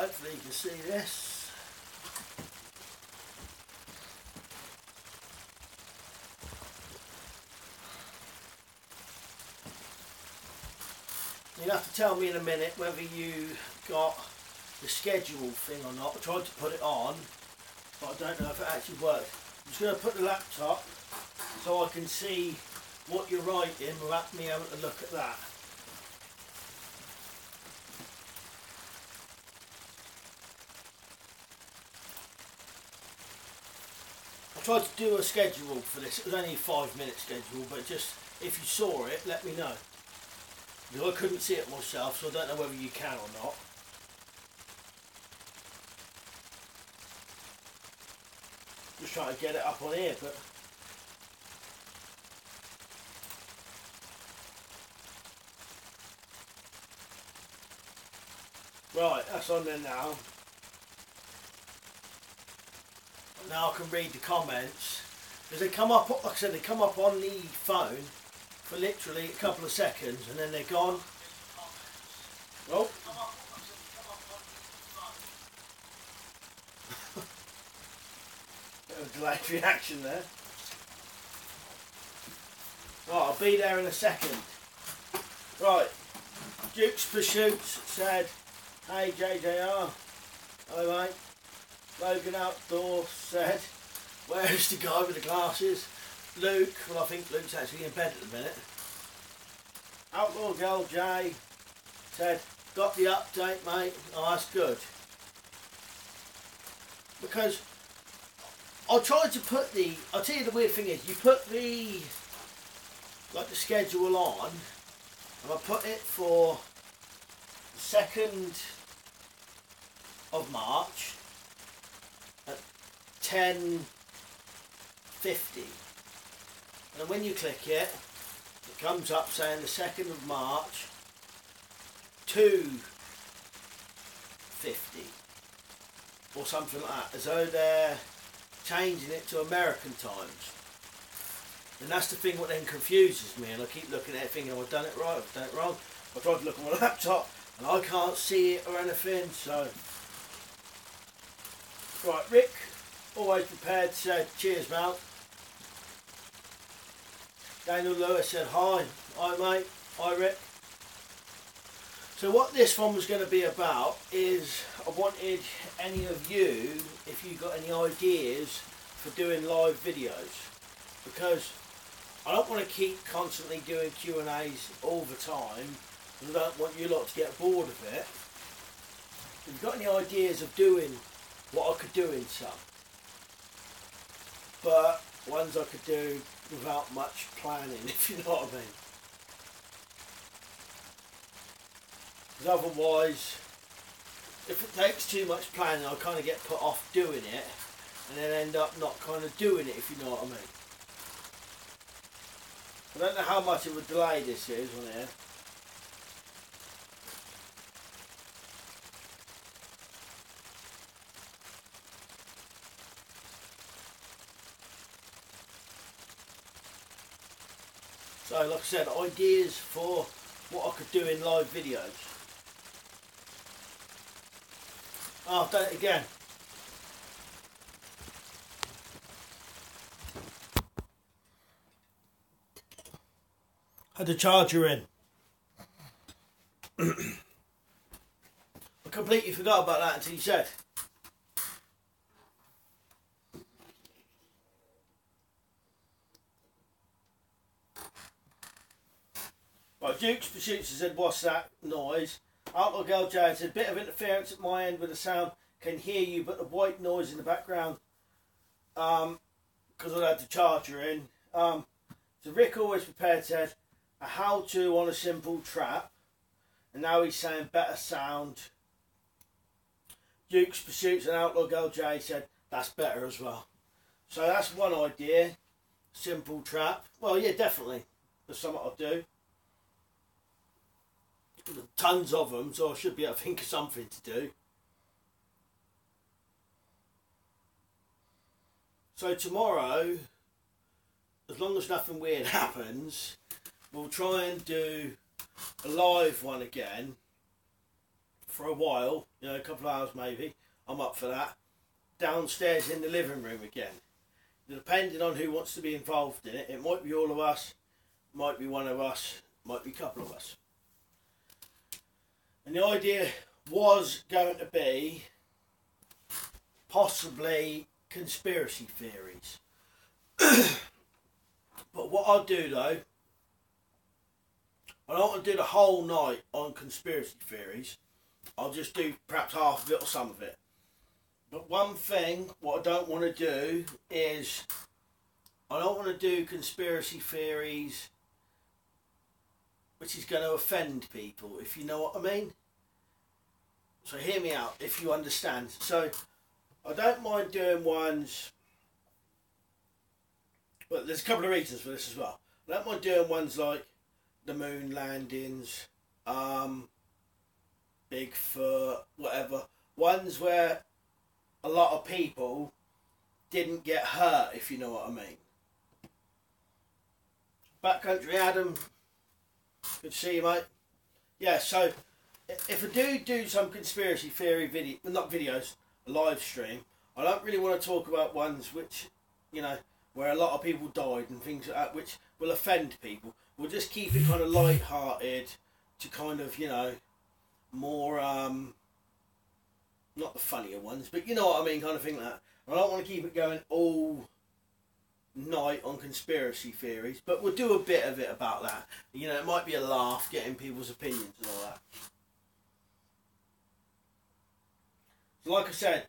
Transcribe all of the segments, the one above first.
hopefully you can see this. You'll have to tell me in a minute whether you got the schedule thing or not. I tried to put it on, but I don't know if it actually worked. I'm just going to put the laptop so I can see what you're writing without me having to look at that. I tried to do a schedule for this. It was only a 5-minute schedule, but just if you saw it, let me know. Because I couldn't see it myself, so I don't know whether you can or not. Just trying to get it up on here, but right, that's on there now. Now I can read the comments. Because they come up, like I said, they come up on the phone for literally a couple of seconds and then they're gone. Oh. Bit of a delayed reaction there. Right, I'll be there in a second. Right, Duke's Pursuits said, hey JJR, hello mate. Logan Outdoor said, where's the guy with the glasses? Luke, well I think Luke's actually in bed at the minute. Outlaw Girl J said, got the update mate. Oh, that's good. Because I tried to put I'll tell you the weird thing is, you put the schedule on, and I put it for the 2nd of March at 10:50. And then when you click it, it comes up saying the 2nd of March, 2:50 or something like that, as though they're changing it to American times. And that's the thing what then confuses me, and I keep looking at it thinking, have I done it right, have I done it wrong? I tried to look on my laptop and I can't see it or anything, so. Right, Rick, always prepared, said, cheers Mal. Daniel Lewis said, hi mate, hi Rick. So what this one was going to be about is, I wanted any of you, if you got any ideas for doing live videos, because I don't want to keep constantly doing Q&As all the time, and I don't want you lot to get bored of it. If you've got any ideas of doing what I could do in some, but ones I could do without much planning, if you know what I mean. Because otherwise, if it takes too much planning, I kind of get put off doing it, and then end up not kind of doing it, if you know what I mean. I don't know how much of a delay this is on here. So like I said, ideas for what I could do in live videos. Oh, I've done it again. Had the charger in. I completely forgot about that until you said. Right, Duke's Pursuits said, what's that noise? Outlaw Girl J said, bit of interference at my end with the sound. Can hear you, but the white noise in the background. Because I had the charger in. So Rick always prepared said, a how-to on a simple trap, and now he's saying better sound. Duke's Pursuits and Outlaw Girl J said that's better as well. So that's one idea, simple trap. Well, yeah, definitely. That's something I'll do. Tons of them, so I should be able to think of something to do. So tomorrow, as long as nothing weird happens, we'll try and do a live one again for a while, you know, a couple of hours maybe, I'm up for that, downstairs in the living room again. Depending on who wants to be involved in it, it might be all of us, might be one of us, might be a couple of us. And the idea was going to be possibly conspiracy theories. But what I'll do though, I don't want to do the whole night on conspiracy theories. I'll just do perhaps half of it or some of it. But one thing, what I don't want to do is, I don't want to do conspiracy theories which is going to offend people, if you know what I mean. So hear me out, if you understand. So I don't mind doing ones, but there's a couple of reasons for this as well. I don't mind doing ones like the moon landings, Bigfoot, whatever. Ones where a lot of people didn't get hurt, if you know what I mean. Backcountry Adam, good to see you, mate. Yeah, so if I do some conspiracy theory video, well, not videos, a live stream, I don't really want to talk about ones which, you know, where a lot of people died and things like that, which will offend people. We'll just keep it kind of light-hearted to kind of, you know, more, not the funnier ones, but you know what I mean, kind of thing like that. I don't want to keep it going all night on conspiracy theories, but we'll do a bit of it about that. You know, it might be a laugh, getting people's opinions and all that. So like I said,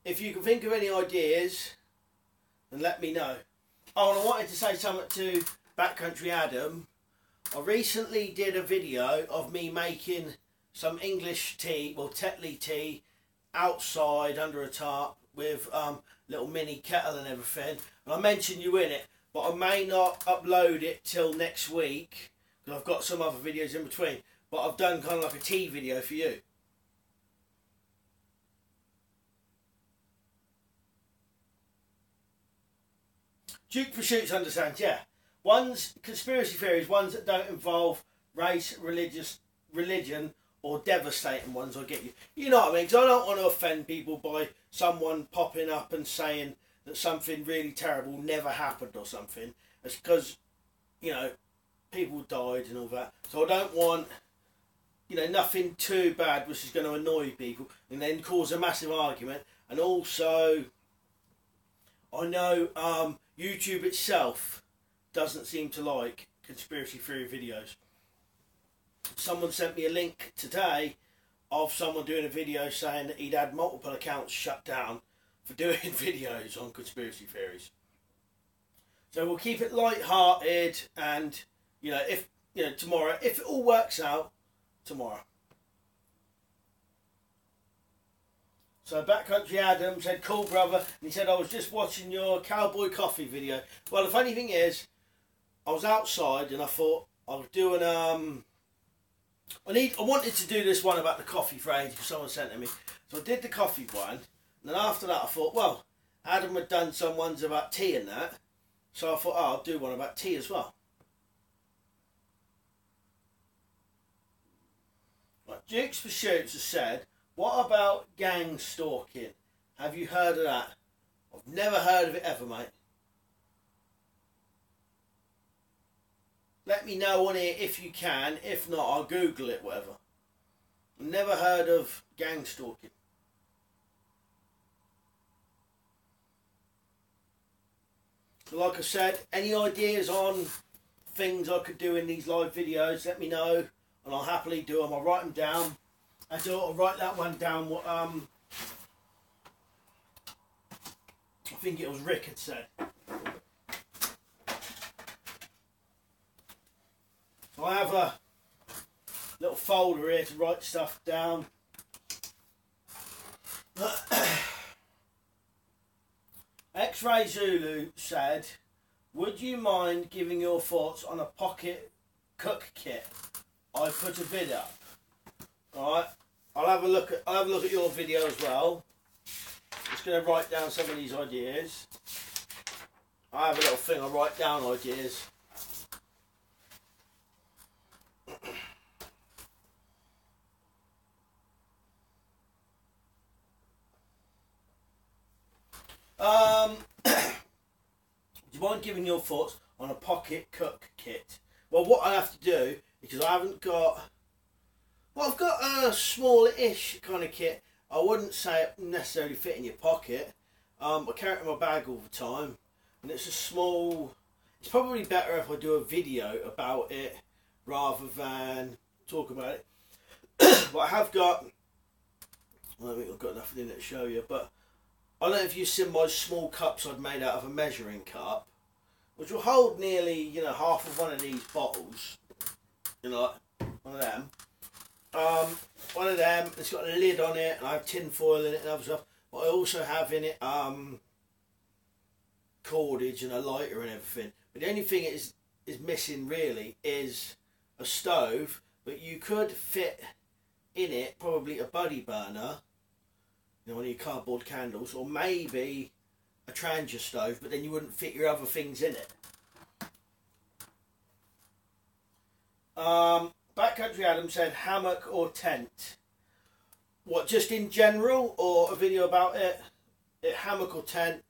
if you can think of any ideas, then let me know. Oh, and I wanted to say something to Backcountry Adam. I recently did a video of me making some English tea, well, Tetley tea, outside under a tarp with little mini kettle and everything. And I mentioned you in it, but I may not upload it till next week because I've got some other videos in between. But I've done kind of like a tea video for you. Duke for Shoots understands, yeah. One's conspiracy theories, ones that don't involve race, religion, or devastating ones, I get you. You know what I mean? Because I don't want to offend people by someone popping up and saying that something really terrible never happened or something. It's because, you know, people died and all that. So I don't want, you know, nothing too bad which is going to annoy people and then cause a massive argument. And also, I know YouTube itself doesn't seem to like conspiracy theory videos. Someone sent me a link today of someone doing a video saying that he'd had multiple accounts shut down for doing videos on conspiracy theories. So we'll keep it light-hearted, and you know, if you know, tomorrow, if it all works out, tomorrow. So Backcountry Adam said, "Cool, brother," and he said, "I was just watching your cowboy coffee video." Well, the funny thing is, I was outside and I thought I was doing I wanted to do this one about the coffee for ages because someone sent it to me. So I did the coffee one, and then after that I thought, well, Adam had done some ones about tea and that, so I thought, oh, I'll do one about tea as well. Right, Dukes for Shoots has said, "What about gang stalking? Have you heard of that?" I've never heard of it ever, mate. Let me know on here if you can. If not, I'll Google it, whatever. I've never heard of gang stalking. So like I said, any ideas on things I could do in these live videos, let me know, and I'll happily do them. I'll write them down. I'll write that one down, what I think it was Rick had said. So I have a little folder here to write stuff down. X-Ray Zulu said, "Would you mind giving your thoughts on a pocket cook kit? I put a vid up." Alright, I'll have a look at your video as well. Just gonna write down some of these ideas. I have a little thing, I write down ideas. mind giving your thoughts on a pocket cook kit? Well, what I have to do, because I haven't got... Well, I've got a small-ish kind of kit. I wouldn't say it necessarily fit in your pocket. I carry it in my bag all the time. And it's a small... It's probably better if I do a video about it rather than talk about it. But I have got... I don't think I've got nothing in it to show you, but I don't know if you've seen my small cups I've made out of a measuring cup, which will hold nearly, you know, half of one of these bottles. You know, like one of them. One of them, it's got a lid on it, and I have tin foil in it and other stuff. But I also have in it cordage and a lighter and everything. But the only thing it is missing really is a stove. But you could fit in it probably a buddy burner, you know, one of your cardboard candles, or maybe a Trangia stove, but then you wouldn't fit your other things in it. Backcountry Adam said hammock or tent. What, just in general, or a video about it? Hammock or tent?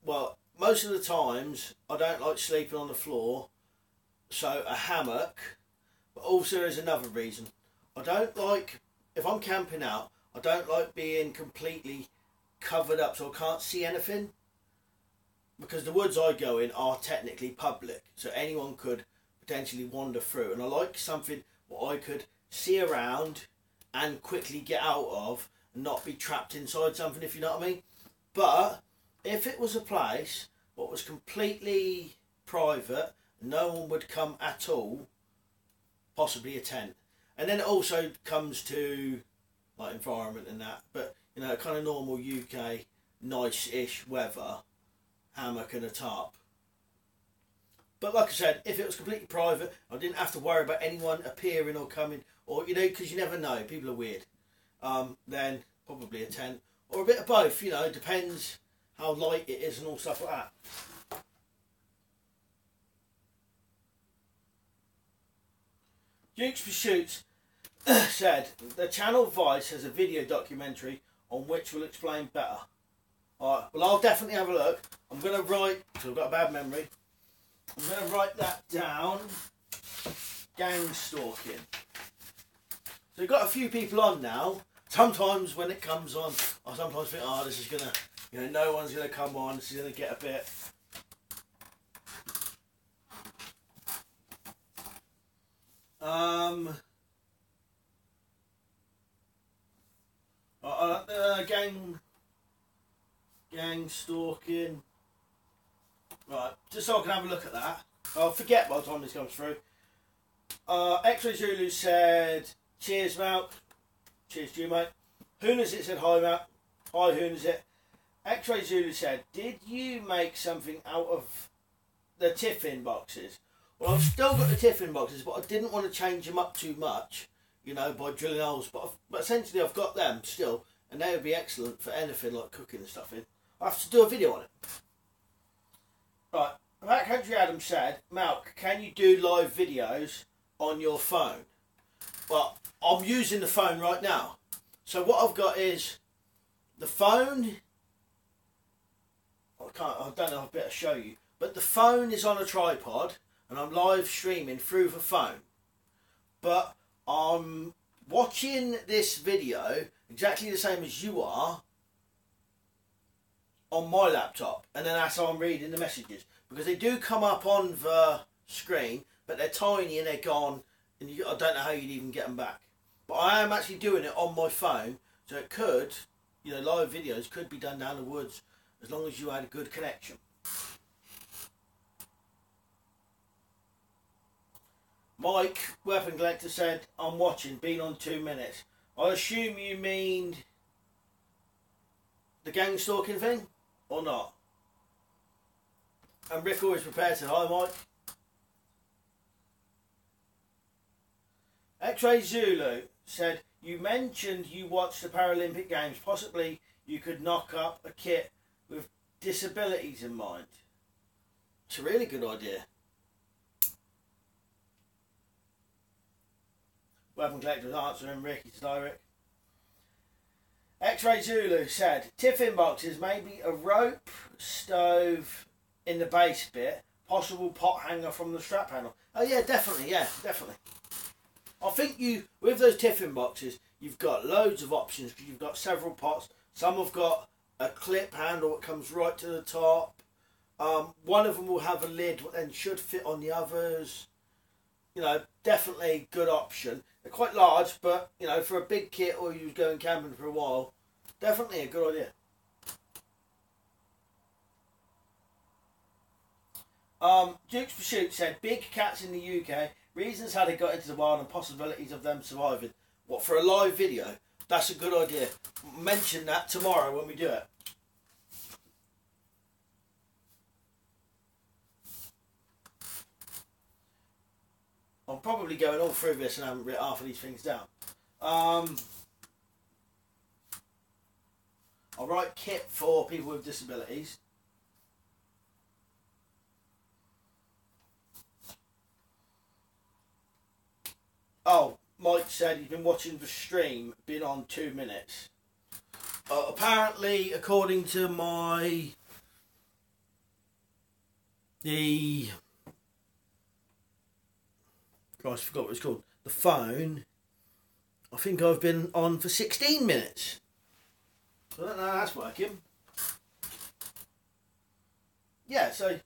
Well, most of the times I don't like sleeping on the floor, so a hammock. But also there's another reason. I don't like, if I'm camping out, I don't like being completely covered up so I can't see anything. Because the woods I go in are technically public, so anyone could potentially wander through. And I like something what I could see around and quickly get out of and not be trapped inside something, if you know what I mean. But if it was a place what was completely private, no one would come at all, possibly a tent. And then it also comes to like environment and that, but you know, kind of normal UK nice-ish weather, hammock and a tarp. But like I said, if it was completely private, I didn't have to worry about anyone appearing or coming, or you know, because you never know, people are weird. Then probably a tent or a bit of both. You know, it depends how light it is and all stuff like that. Duke's Pursuits said the channel Vice has a video documentary on which will explain better. Alright, well I'll definitely have a look. I'm going to write, because I've got a bad memory, I'm going to write that down. Gang stalking. So we've got a few people on now. Sometimes when it comes on, I sometimes think, oh, this is going to, you know, no one's going to come on, this is going to get a bit... gang stalking. Right, just so I can have a look at that. I'll forget by the time this comes through. X-Ray Zulu said, cheers, Malk. Cheers to you, mate. Hoonazit said, hi, Malk. Hi, Hoonazit. X-Ray Zulu said, did you make something out of the tiffin boxes? Well, I've still got the tiffin boxes, but I didn't want to change them up too much, you know, by drilling holes. But essentially, I've got them still, and they would be excellent for anything like cooking and stuff in. I have to do a video on it. Right, Backcountry Adam said, Malk, can you do live videos on your phone? Well, I'm using the phone right now. So what I've got is the phone. I don't know if I better show you, but the phone is on a tripod and I'm live streaming through the phone. But I'm watching this video exactly the same as you are on my laptop, and then that's how I'm reading the messages, because they do come up on the screen but they're tiny and they're gone, and I don't know how you'd even get them back. But I am actually doing it on my phone, so it could, you know, live videos could be done down the woods as long as you had a good connection. Mike, Weapon Collector, said, I'm watching, been on 2 minutes. I assume you mean the gang stalking thing, or not? And Rick always prepared to, hi Mike. X-Ray Zulu said, you mentioned you watched the Paralympic Games. Possibly you could knock up a kit with disabilities in mind. It's a really good idea. Weapon Collector's answering Ricky's direct. X-Ray Zulu said, tiffin boxes, maybe a rope, stove in the base bit, possible pot hanger from the strap handle. Oh yeah, definitely, yeah, definitely. I think you, with those tiffin boxes, you've got loads of options because you've got several pots. Some have got a clip handle that comes right to the top. One of them will have a lid and should fit on the others. You know, definitely a good option. They're quite large, but, you know, for a big kit or you're going camping for a while, definitely a good idea. Duke's Pursuit said, big cats in the UK, reasons how they got into the wild and possibilities of them surviving. What, for a live video? That's a good idea. Mention that tomorrow when we do it. I'm probably going all through this and I haven't written half of these things down. I'll write kit for people with disabilities. Oh, Mike said he's been watching the stream, been on 2 minutes. Apparently, according to Christ, I forgot what it's called. The phone. I think I've been on for 16 minutes. I don't know how that's working. Yeah, so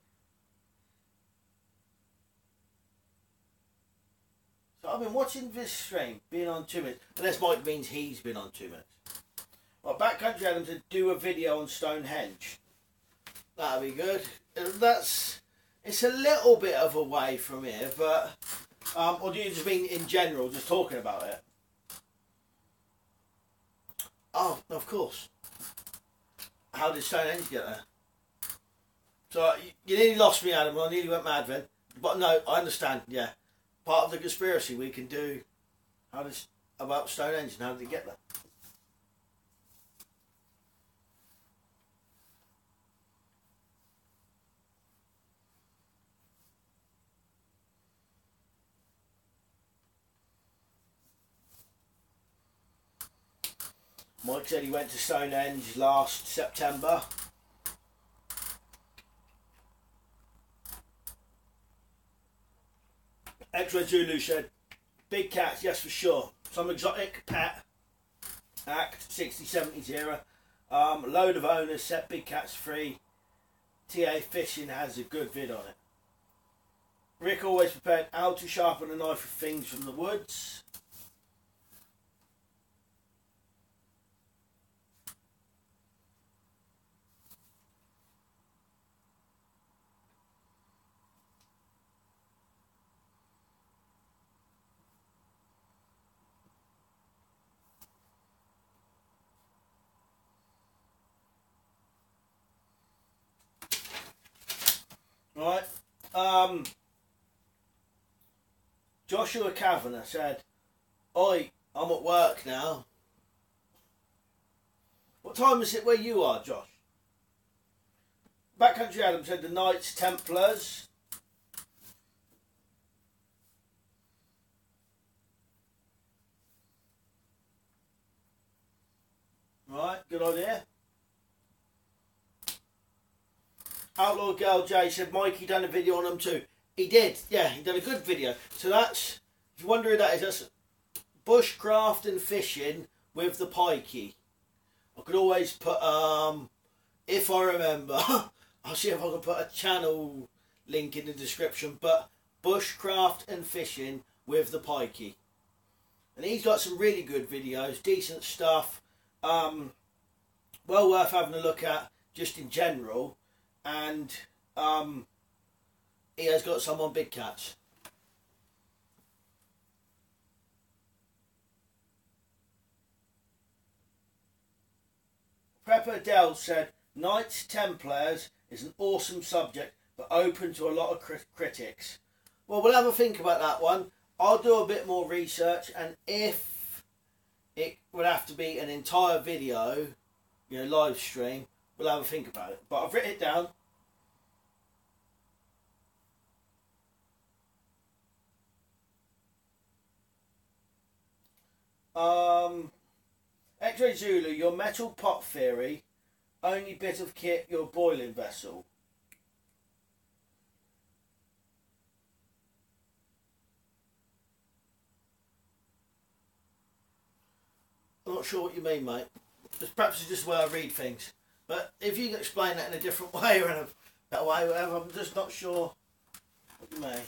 I've been watching this stream, being on 2 minutes. Unless Mike means he's been on 2 minutes. Well, Backcountry Adam to do a video on Stonehenge. That'll be good. It's a little bit of a way from here, but or do you just mean in general, just talking about it? Oh, of course. How did Stonehenge get there? So you nearly lost me, Adam. I nearly went mad then. But no, I understand. Yeah, part of the conspiracy we can do. About Stonehenge and how did it get there? Mike said he went to Stonehenge last September. X-Ray Zulu said, big cats, yes for sure. Some exotic pet, Act 6070 era. Load of owners set big cats free. TA Fishing has a good vid on it. Rick always prepared how to sharpen a knife with things from the woods. Right. Joshua Kavanagh said, oi, I'm at work now. What time is it where you are, Josh? Backcountry Adam said the Knights Templars. Right, good idea. Outlaw Girl J said Mikey done a video on them too. He did, yeah, he done a good video. So that's, if you're wondering who that is, that's bushcraft and fishing with the pikey. I could always put, if I remember, I'll see if I can put a channel link in the description, but bushcraft and fishing with the pikey. And he's got some really good videos, decent stuff, well worth having a look at just in general. And he has got some on big cats. Prepper Dell said, Knights Templars is an awesome subject, but open to a lot of critics. Well, we'll have a think about that one. I'll do a bit more research, and if it would have to be an entire video, you know, live stream, we'll have a think about it. But I've written it down. X-Ray Zulu, your metal pot theory, only bit of kit, your boiling vessel. I'm not sure what you mean, mate. Perhaps it's just the way I read things. But if you can explain that in a different way or in a better way, whatever, I'm just not sure what you mean.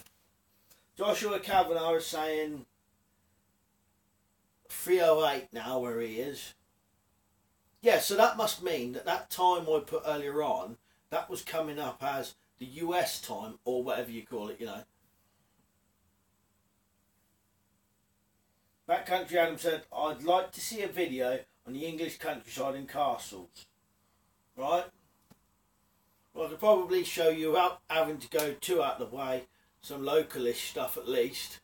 Joshua Kavanagh is saying 3:08 now where he is. Yeah, so that must mean that that time I put earlier on, that was coming up as the US time, or whatever you call it, you know. Backcountry Adam said, I'd like to see a video on the English countryside and castles. Right? Well, I could probably show you without having to go too out of the way, some localish stuff at least.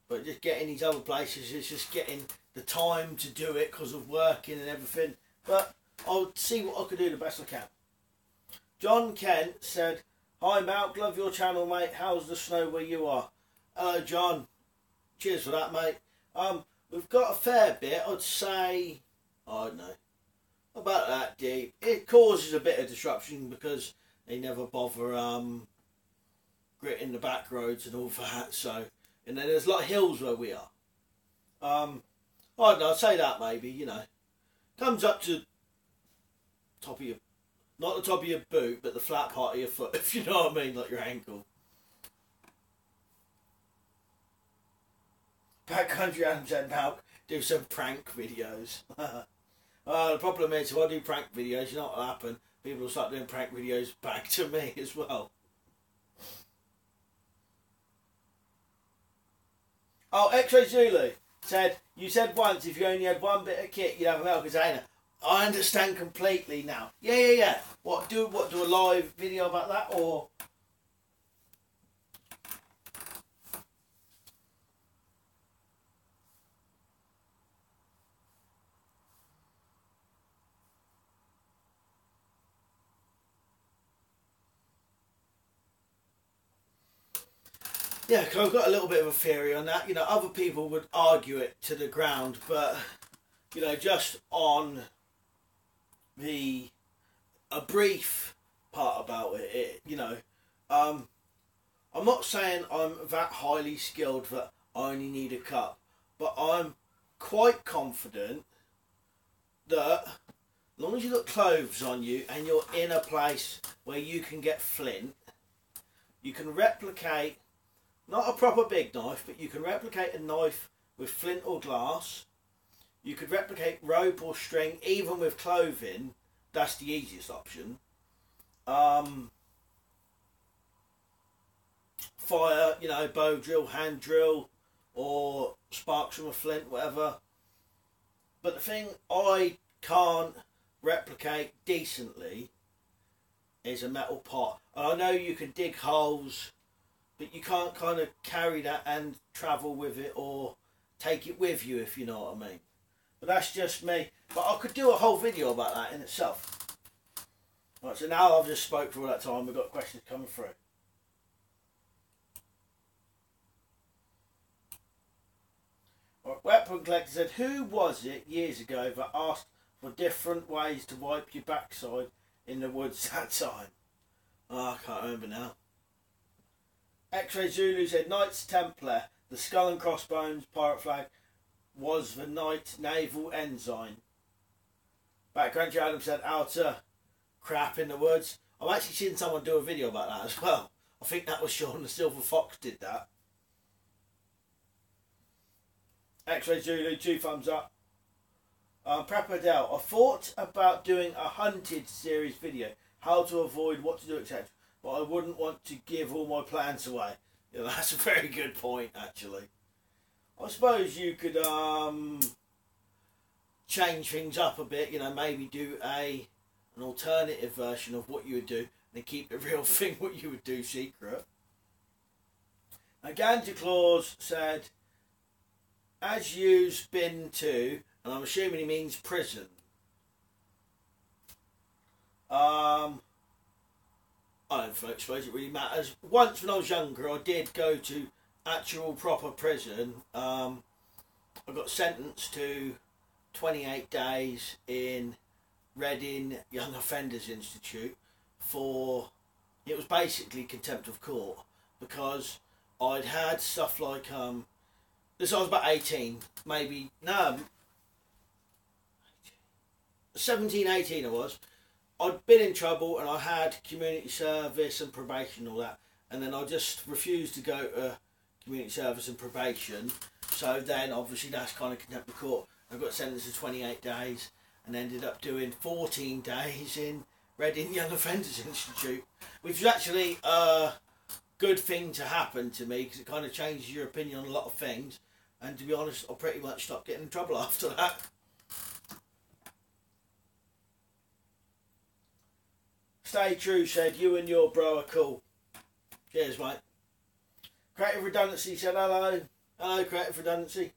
But just getting these other places is just getting the time to do it because of working and everything. But I'll see what I can do the best I can. John Kent said, hi Malk, love your channel mate, how's the snow where you are? Hello John, cheers for that mate. We've got a fair bit, I'd say, I don't know, about that deep. It causes a bit of disruption because they never bother gritting the back roads and all that, so, and then there's a lot of hills where we are. I don't know, I'd say that maybe, you know, comes up to top of your, not the top of your boot, but the flat part of your foot, if you know what I mean, like your ankle. Backcountry Adam said, Malk, do some prank videos. The problem is, if I do prank videos, you know what will happen? People will start doing prank videos back to me as well. Oh, X-Ray Zulu said, you said once if you only had one bit of kit, you'd have a metal container. I understand completely now. Yeah. What, do a live video about that, or? Yeah, because I've got a little bit of a theory on that. You know, other people would argue it to the ground, but, you know, just on a brief part about it, you know, I'm not saying I'm that highly skilled that I only need a cup, but I'm quite confident that as long as you've got clothes on you and you're in a place where you can get flint, you can replicate, not a proper big knife, but you can replicate a knife with flint or glass. You could replicate rope or string, even with clothing. That's the easiest option. Fire, you know, bow drill, hand drill, or sparks from a flint, whatever. But the thing I can't replicate decently is a metal pot. And I know you can dig holes, but you can't kind of carry that and travel with it or take it with you, if you know what I mean. But that's just me. But I could do a whole video about that in itself. Right, so now I've just spoke for all that time. We've got questions coming through. Right, Weapon Collector said, who was it years ago that asked for different ways to wipe your backside in the woods that time? Oh, I can't remember now. X-Ray Zulu said, Knights Templar, the skull and crossbones pirate flag was the Knight Naval Ensign. Backcountry Adam said, outer crap in the woods. I've actually seen someone do a video about that as well. I think that was Sean the Silver Fox did that. X-Ray Zulu, 2 thumbs up. Prepper Dell, I thought about doing a hunted series video, how to avoid, what to do, etc. But I wouldn't want to give all my plans away. Yeah, that's a very good point, actually. I suppose you could change things up a bit, you know, maybe do an alternative version of what you would do and keep the real thing what you would do secret. And Ganja Claus said, as you's been to, and I'm assuming he means prison. I don't suppose it really matters. Once when I was younger, I did go to actual proper prison. I got sentenced to 28 days in Reading Young Offenders Institute for, it was basically contempt of court, because I'd had stuff like this I was about 18, maybe, no, 17, 18 I was. I'd been in trouble and I had community service and probation and all that, and then I just refused to go to community service and probation, so then obviously that's kind of contempt of court. I got sentenced to 28 days and ended up doing 14 days in Reading Young Offenders Institute, which was actually a good thing to happen to me because it kind of changes your opinion on a lot of things, and to be honest I pretty much stopped getting in trouble after that. Stay True said, you and your bro are cool. Cheers, mate. Creative Redundancy said hello. Hello, Creative Redundancy.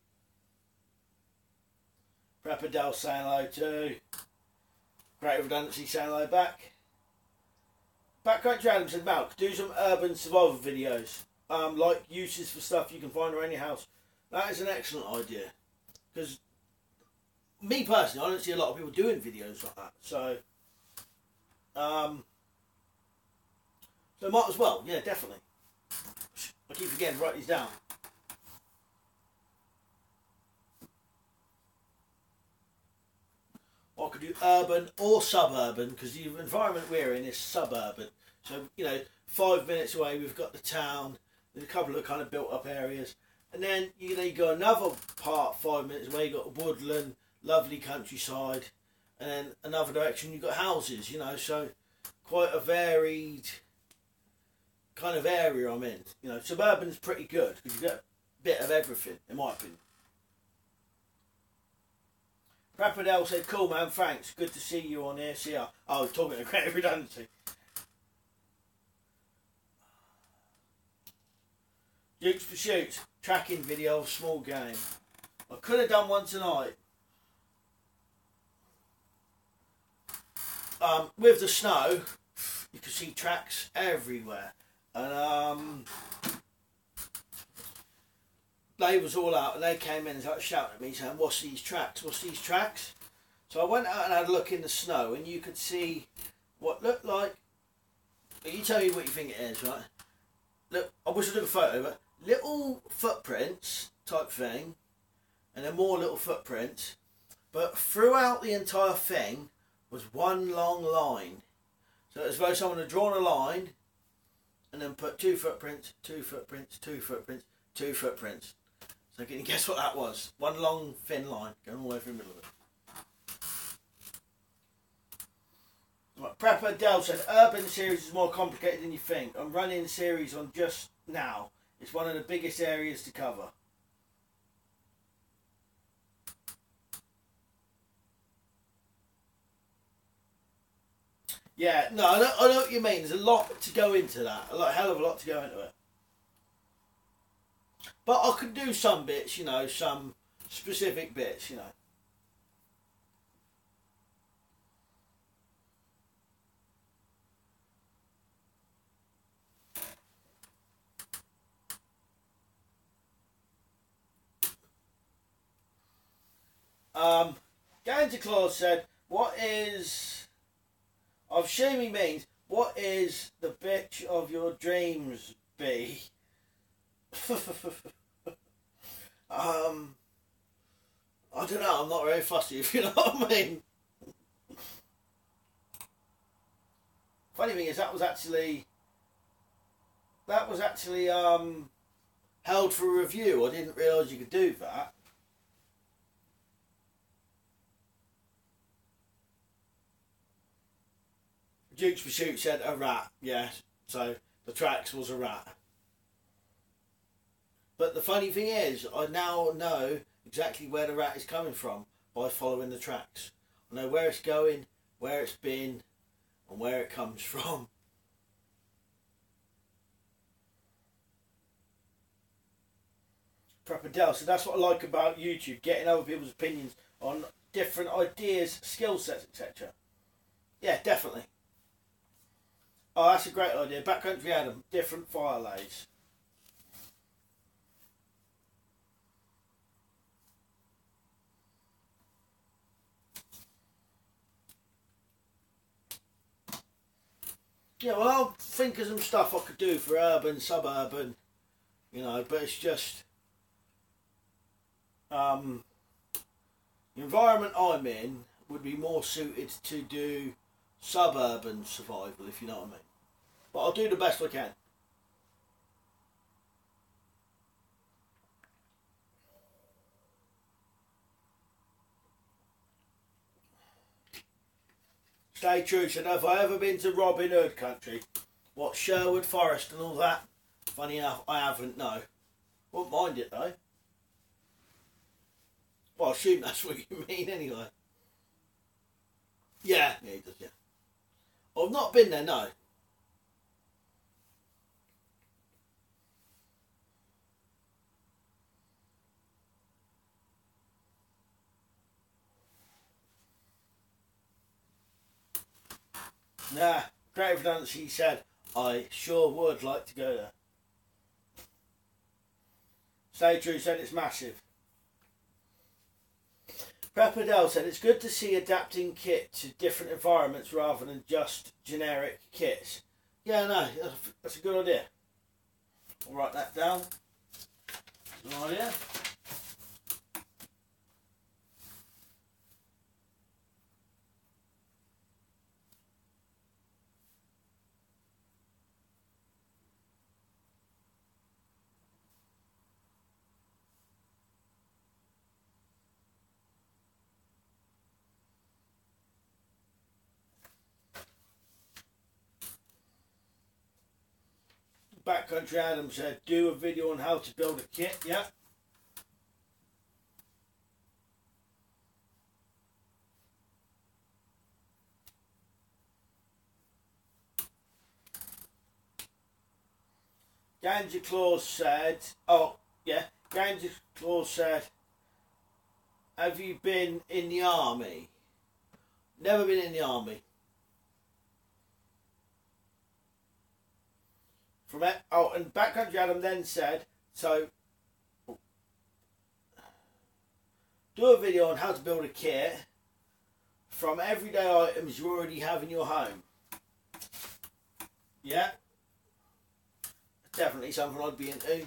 Prepper Dell saying hello too. Creative Redundancy saying hello back. Backcountry Adam said, Malk, do some urban survival videos. Like uses for stuff you can find around your house. That is an excellent idea. Because me personally, I don't see a lot of people doing videos like that. So might as well, yeah, definitely. I keep forgetting to write these down. I could do urban or suburban, because the environment we're in is suburban. So, you know, 5 minutes away we've got the town, there's a couple of kind of built up areas. And then you go another part 5 minutes away, you've got woodland, lovely countryside. And then another direction you've got houses, you know, so quite a varied kind of area I'm in. You know, suburban's pretty good because you get a bit of everything, in my opinion. Rapidel said, cool man, thanks. Good to see you on here. See ya. Oh, talking to Creative Redundancy. Duke's Pursuit, tracking video, small game. I could have done one tonight. With the snow, you can see tracks everywhere. And they was all out and they came in and started shouting at me saying, what's these tracks, what's these tracks? So I went out and had a look in the snow and you could see what looked like, you tell me what you think it is, right? Look, I wish I took a photo, but little footprints type thing, and then more little footprints, but throughout the entire thing was one long line. So it was as though someone had drawn a line and then put two footprints, two footprints, two footprints, two footprints. So can you guess what that was? One long thin line going all the way through the middle of it. Right, Prepper Dell said, urban series is more complicated than you think. I'm running a series on just now. It's one of the biggest areas to cover. Yeah, no, I know what you mean. There's a lot to go into that. A hell of a lot to go into it. But I could do some bits, you know, some specific bits, you know. Gander Claus said, what is... I'm assuming he means, what is the bitch of your dreams be? I don't know, I'm not very fussy, if you know what I mean. Funny thing is, that was actually held for review. I didn't realise you could do that. Duke's Pursuit said a rat, yes. So the tracks was a rat. But the funny thing is, I now know exactly where the rat is coming from by following the tracks. I know where it's going, where it's been, and where it comes from. Prepper Dell, so that's what I like about YouTube, getting other people's opinions on different ideas, skill sets, etc. Yeah, definitely. Oh, that's a great idea. Backcountry Adam, different fire lays. Yeah, well, I'll think of some stuff I could do for urban, suburban, you know, but it's just... the environment I'm in would be more suited to do suburban survival, if you know what I mean. But I'll do the best I can. Stay true said, have I ever been to Robin Hood country? What, Sherwood Forest and all that? Funny enough, I haven't, no. Wouldn't mind it though. Well, I assume that's what you mean anyway. Yeah, he does, yeah. I've not been there, no. Nah, Creative Redundancy said, I sure would like to go there. Stay True said it's massive. Preppadell said it's good to see adapting kit to different environments rather than just generic kits. Yeah, no, that's a good idea. I'll write that down. Good idea. Backcountry Adam said, do a video on how to build a kit. Yeah. Ganja Claus said, oh, yeah. Ganja Claus said, have you been in the army? Never been in the army. From it, oh, and Backcountry Adam then said, so do a video on how to build a kit from everyday items you already have in your home. Yeah, definitely something I'd be into.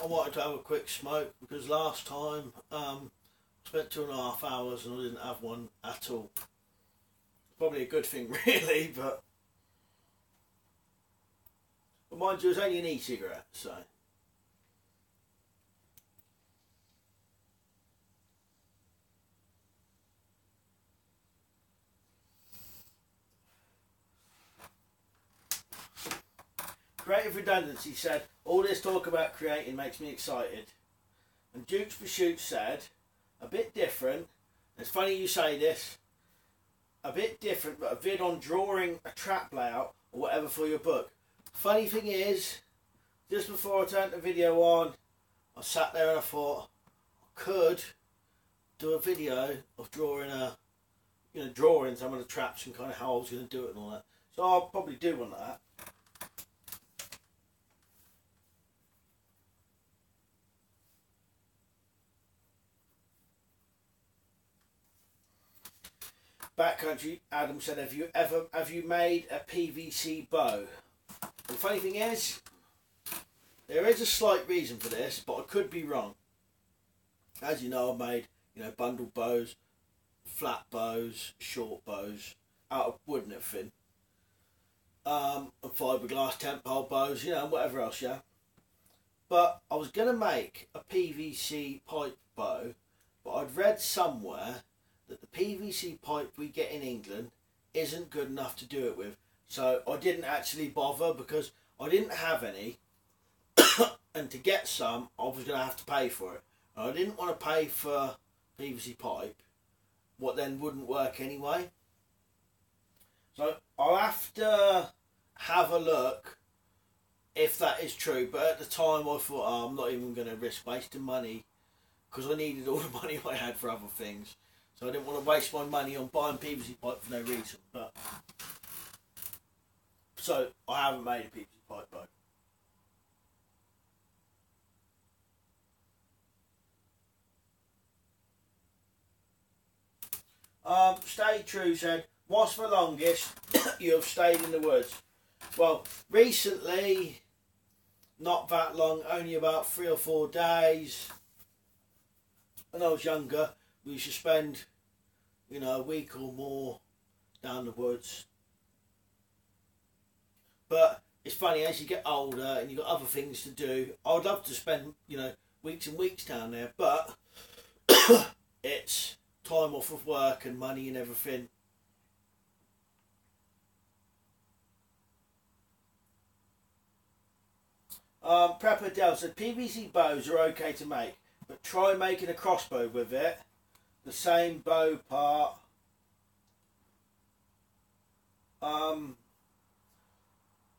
I wanted to have a quick smoke because last time I spent 2.5 hours and I didn't have one at all. Probably a good thing really, but mind you, it's only an e-cigarette, so. Creative Redundancy said, all this talk about creating makes me excited. And Dukes for Shoot said, a bit different, it's funny you say this, a bit different, but a vid on drawing a trap layout or whatever for your book. Funny thing is, just before I turned the video on, I sat there and I thought, I could do a video of drawing drawing some of the traps and kind of how I was going to do it and all that. So I'll probably do one of that. Backcountry Adam said, have you made a PVC bow? The funny thing is, there is a slight reason for this, but I could be wrong. As you know, I've made bundle bows, flat bows, short bows out of wood and everything, and fiberglass tent pole bows, and whatever else, yeah. But I was gonna make a PVC pipe bow, but I'd read somewhere that the PVC pipe we get in England isn't good enough to do it with. So I didn't actually bother because I didn't have any and to get some I was going to have to pay for it. And I didn't want to pay for PVC pipe what then wouldn't work anyway. So I'll have to have a look if that is true. But at the time I thought, I'm not even going to risk wasting money because I needed all the money I had for other things. So I didn't want to waste my money on buying PVC pipe for no reason. But so I haven't made a PVC pipe boat. Stay True said, what's the longest you have stayed in the woods? Well, recently, not that long, only about 3 or 4 days. When I was younger, we used to spend, you know, a week or more down the woods. But it's funny, as you get older and you've got other things to do, I would love to spend, you know, weeks and weeks down there, but it's time off of work and money and everything. Prepper Dell said PVC bows are okay to make, but try making a crossbow with it. The same bow part.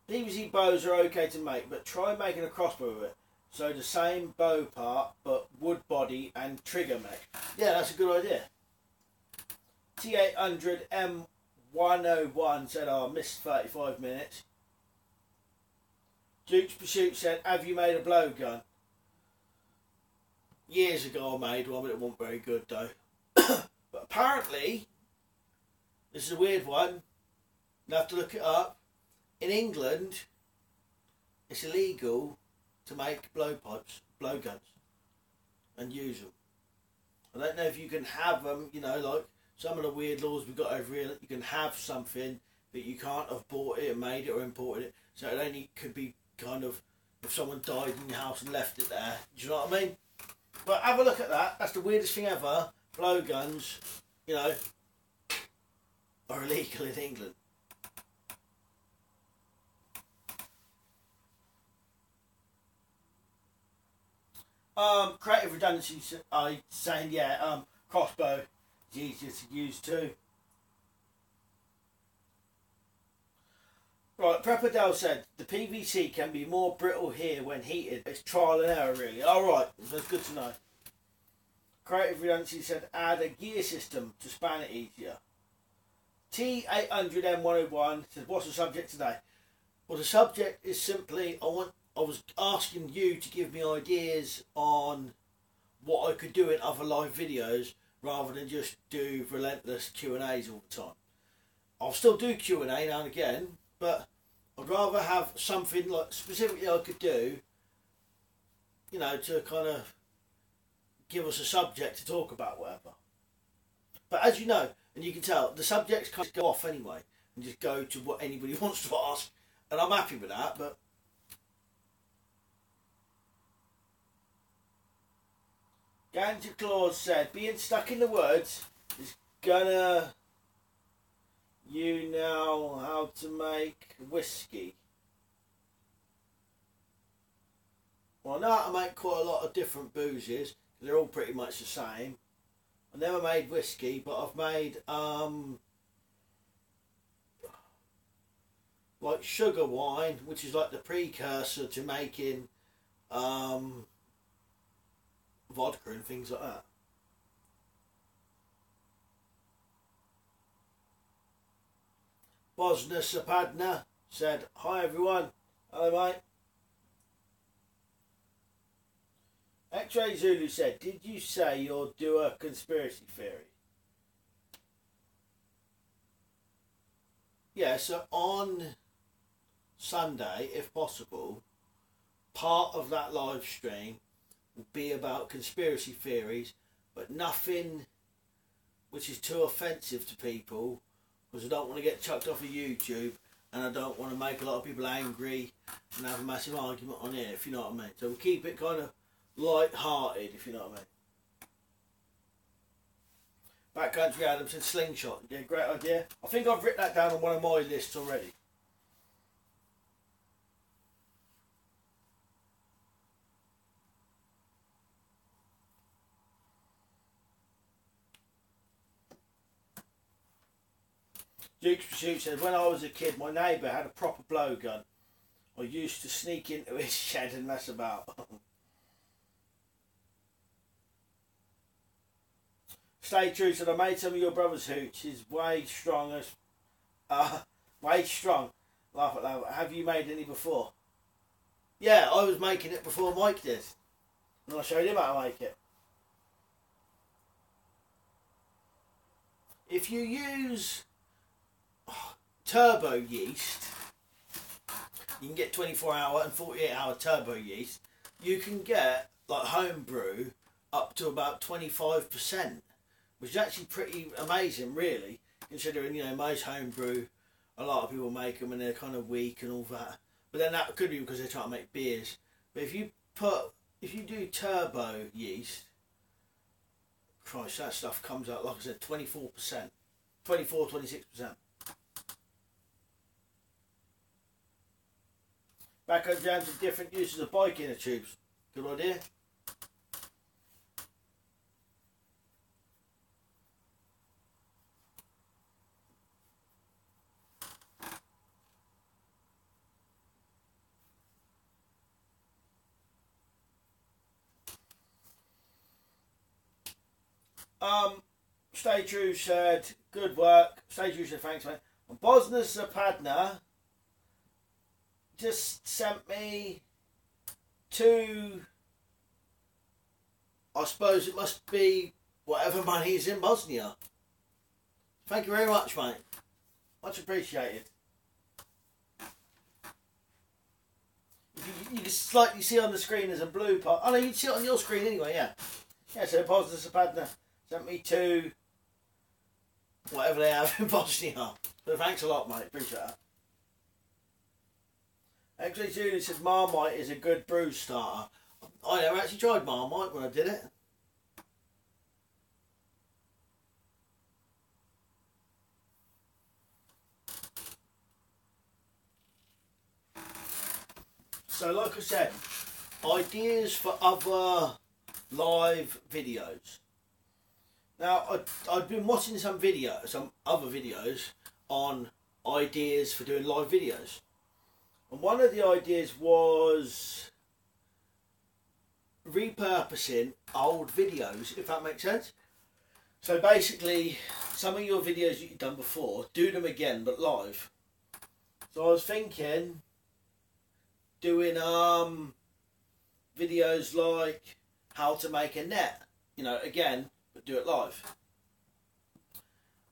PVC bows are okay to make, but try making a crossbow with it. So the same bow part, but wood body and trigger mesh. Yeah, that's a good idea. T800 M101 said, oh, I missed 35 minutes. Duke's Pursuit said, have you made a blowgun? Years ago I made one, but it wasn't very good though. But apparently, this is a weird one, you'll have to look it up. In England, it's illegal to make blowguns, and use them. I don't know if you can have them, you know, like some of the weird laws we've got over here, that you can have something, but you can't have bought it and made it or imported it. So it only could be kind of if someone died in your house and left it there. Do you know what I mean? But have a look at that. That's the weirdest thing ever. Blowguns, you know, are illegal in England. Creative redundancy saying, yeah, crossbow is easier to use too. Right, Prepperdale said the PVC can be more brittle here when heated. It's trial and error really. Alright, that's good to know. Creative redundancy said add a gear system to span it easier. T800M101 said, what's the subject today? Well, the subject is simply I was asking you to give me ideas on what I could do in other live videos rather than just do relentless Q&As all the time. I'll still do Q&A now and again, but I'd rather have something like specifically I could do, you know, to kind of give us a subject to talk about, whatever. But as you know, and you can tell, the subjects kind of go off anyway and just go to what anybody wants to ask, and I'm happy with that. But Ganja Claus said, being stuck in the woods is gonna you know how to make whiskey. Well, I know how to make quite a lot of different boozes. They're all pretty much the same. I never made whiskey, but I've made like sugar wine, which is like the precursor to making vodka and things like that. Bosna Sapadna said, hi everyone. Hello mate. X-Ray Zulu said, did you say you'll do a conspiracy theory? Yeah, so on Sunday, if possible, part of that live stream will be about conspiracy theories, but nothing which is too offensive to people, because I don't want to get chucked off of YouTube and I don't want to make a lot of people angry and have a massive argument on it, if you know what I mean. So we'll keep it kind of light-hearted, if you know what I mean. Backcountry Adam said slingshot. Yeah, great idea. I think I've written that down on one of my lists already. Duke's Pursuit said, when I was a kid, my neighbour had a proper blowgun. I used to sneak into his shed and mess about. Stay true. So I made some of your brother's hooch. Is way strong. Way strong. Laugh at that. Have you made any before? Yeah, I was making it before Mike did. And I showed him how to make it. If you use turbo yeast, you can get 24-hour and 48-hour turbo yeast. You can get like home brew up to about 25%, which is actually pretty amazing, really, considering, you know, most home brew, a lot of people make them and they're kind of weak and all that. But then that could be because they're trying to make beers. But if you do turbo yeast, Christ, that stuff comes out, like I said, 24%, 24, 26%. Backcountry jams and different uses of bike inner tubes. Good idea. Stay True said, good work. Stay True said, thanks, mate. And Bosna Zapadna just sent me two, I suppose it must be whatever money is in Bosnia. Thank you very much, mate. Much appreciated. You can slightly see on the screen there's a blue part. Oh no, you can see it on your screen anyway, yeah. Yeah, so Bosna Zapadna sent me two, whatever they have in Bosnia. So thanks a lot, mate. Appreciate that. Actually, Julie said Marmite is a good brew starter. I never actually tried Marmite when I did it. So, like I said, ideas for other live videos. Now, I've been watching some other videos on ideas for doing live videos. And one of the ideas was repurposing old videos, if that makes sense. So basically, some of your videos that you've done before, do them again, but live. So I was thinking doing videos like how to make a net, you know, again, but do it live.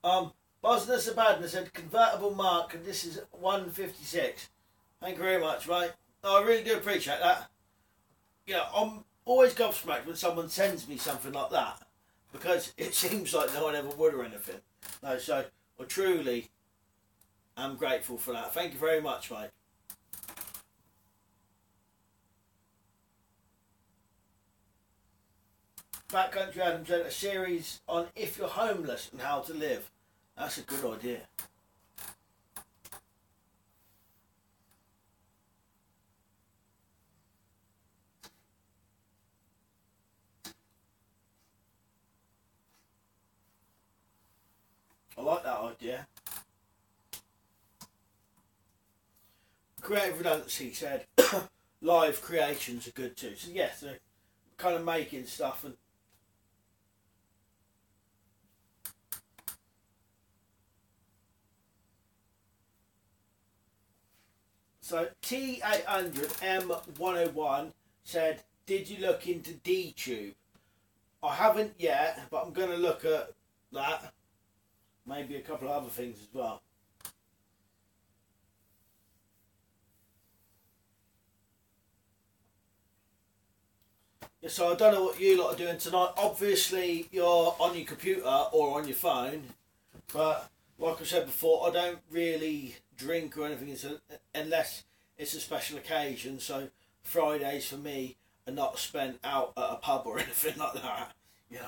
Bosna Sabadna said convertible mark, and this is 156. Thank you very much, mate. No, I really do appreciate that. You know, I'm always gobsmacked when someone sends me something like that, because it seems like no one ever would or anything. No, so I truly am grateful for that. Thank you very much, mate. Backcountry Adam said a series on if you're homeless and how to live. That's a good idea. I like that idea. Creative Redundancy said live creations are good too. So yes, they're kind of making stuff and so T800M101 said, did you look into D-Tube? I haven't yet, but I'm going to look at that. Maybe a couple of other things as well. Yeah, so I don't know what you lot are doing tonight. Obviously, you're on your computer or on your phone. But like I said before, I don't really drink or anything unless it's a special occasion. So Fridays for me are not spent out at a pub or anything like that, you know.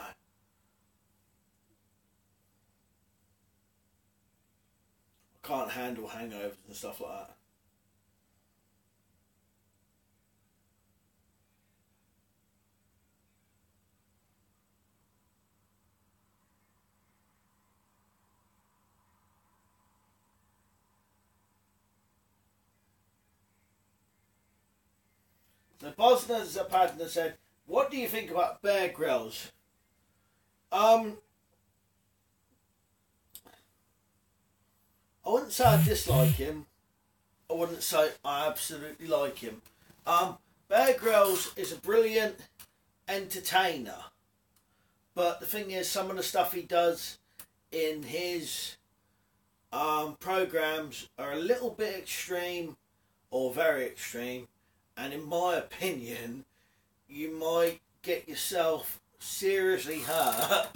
I can't handle hangovers and stuff like that. So Bosna Zapadna said, what do you think about Bear Grylls? wouldn't say I dislike him. I wouldn't say I absolutely like him. Bear Grylls is a brilliant entertainer, but the thing is, some of the stuff he does in his programs are a little bit extreme or very extreme, and in my opinion, you might get yourself seriously hurt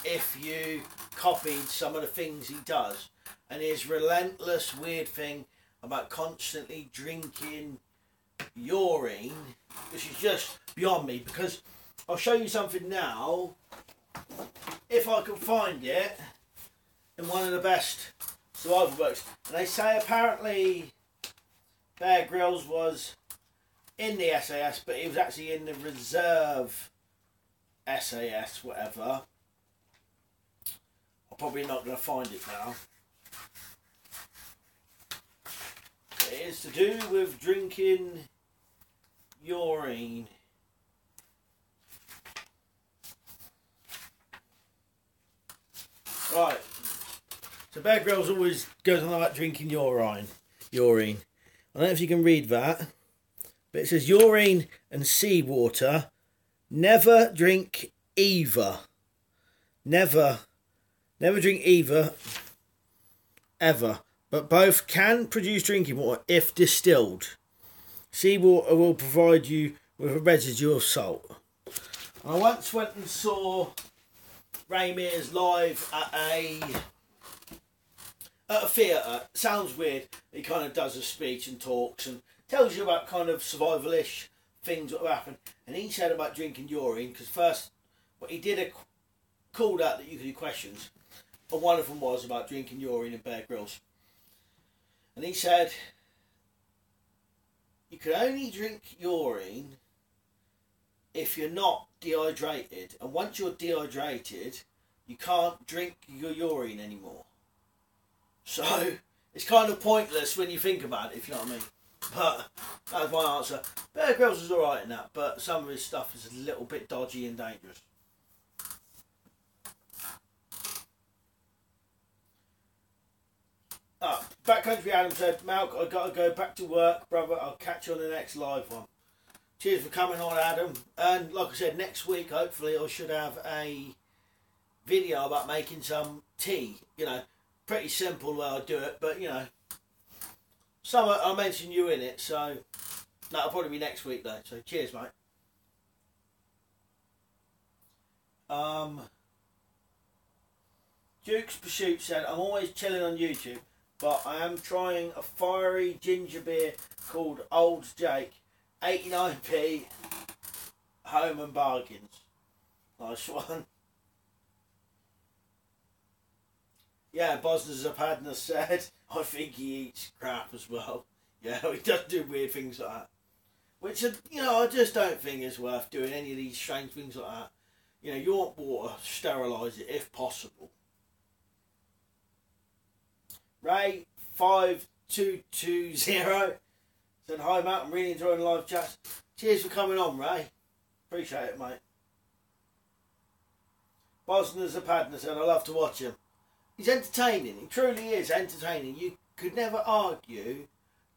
if you copied some of the things he does. And his relentless weird thing about constantly drinking urine, which is just beyond me, because I'll show you something now, if I can find it, in one of the best survival books. And they say apparently Bear Grylls was in the SAS, but he was actually in the reserve SAS, whatever. I'm probably not going to find it now. It is to do with drinking urine. Right. So Bear Grylls always goes on about drinking urine. I don't know if you can read that, but it says urine and seawater. Never drink either. Never drink either. Ever. But both can produce drinking water if distilled. Seawater will provide you with a residue of salt. I once went and saw Ray Mears live at a theatre. Sounds weird. He kind of does a speech and talks and tells you about kind of survivalish things that will happen. And he said about drinking urine, because first, what he did called out that you could do questions, and one of them was about drinking urine in Bear Grylls. And he said, you can only drink urine if you're not dehydrated. And once you're dehydrated, you can't drink your urine anymore. So, it's kind of pointless when you think about it, if you know what I mean. But, that's my answer. Bear Grylls is alright in that, but some of his stuff is a little bit dodgy and dangerous. Backcountry Adam said, Malk, I got to go back to work, brother. I'll catch you on the next live one. Cheers for coming on, Adam. And like I said, next week, hopefully, I should have a video about making some tea. You know, pretty simple the way I do it, but, you know, I'll mention you in it, so that'll probably be next week, though. So, cheers, mate. Duke's Pursuit said, I'm always chilling on YouTube, but I am trying a fiery ginger beer called Old Jake, 89p, home and bargains. Nice one. Yeah, Bosna's Zapadna said, I think he eats crap as well. Yeah, he does do weird things like that. Which, you know, I just don't think is worth doing any of these strange things like that. You know, you want water, sterilise it if possible. Ray 5220 said, hi Matt, I'm really enjoying the live chats. Cheers for coming on, Ray. Appreciate it, mate. Bosna Zapadna said, I love to watch him. He's entertaining. He truly is entertaining. You could never argue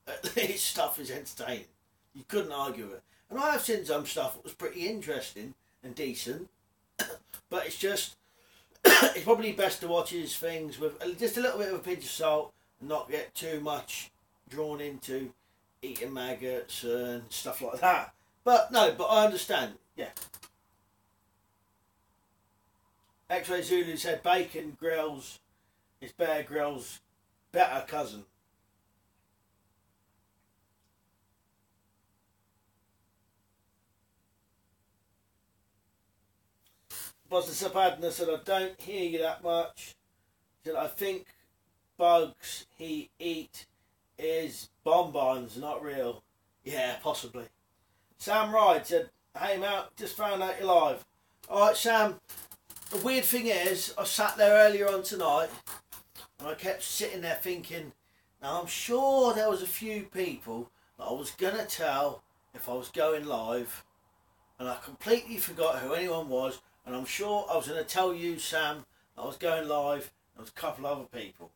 that his stuff is entertaining. You couldn't argue it. And I have seen some stuff that was pretty interesting and decent. But it's just, it's probably best to watch his things with just a little bit of a pinch of salt and not get too much drawn into eating maggots and stuff like that. But no, but I understand. Yeah. X-Ray Zulu said Bacon Grylls is Bear Grylls' better cousin. Boston Sapadna said, I don't hear you that much. He said, I think bugs he eat is bonbons, not real. Yeah, possibly. Sam Ride said, hey Matt, just found out you're live. Alright Sam, the weird thing is, I sat there earlier on tonight and I kept sitting there thinking, now I'm sure there was a few people that I was going to tell if I was going live, and I completely forgot who anyone was. And I'm sure I was going to tell you, Sam, that I was going live. There was a couple of other people.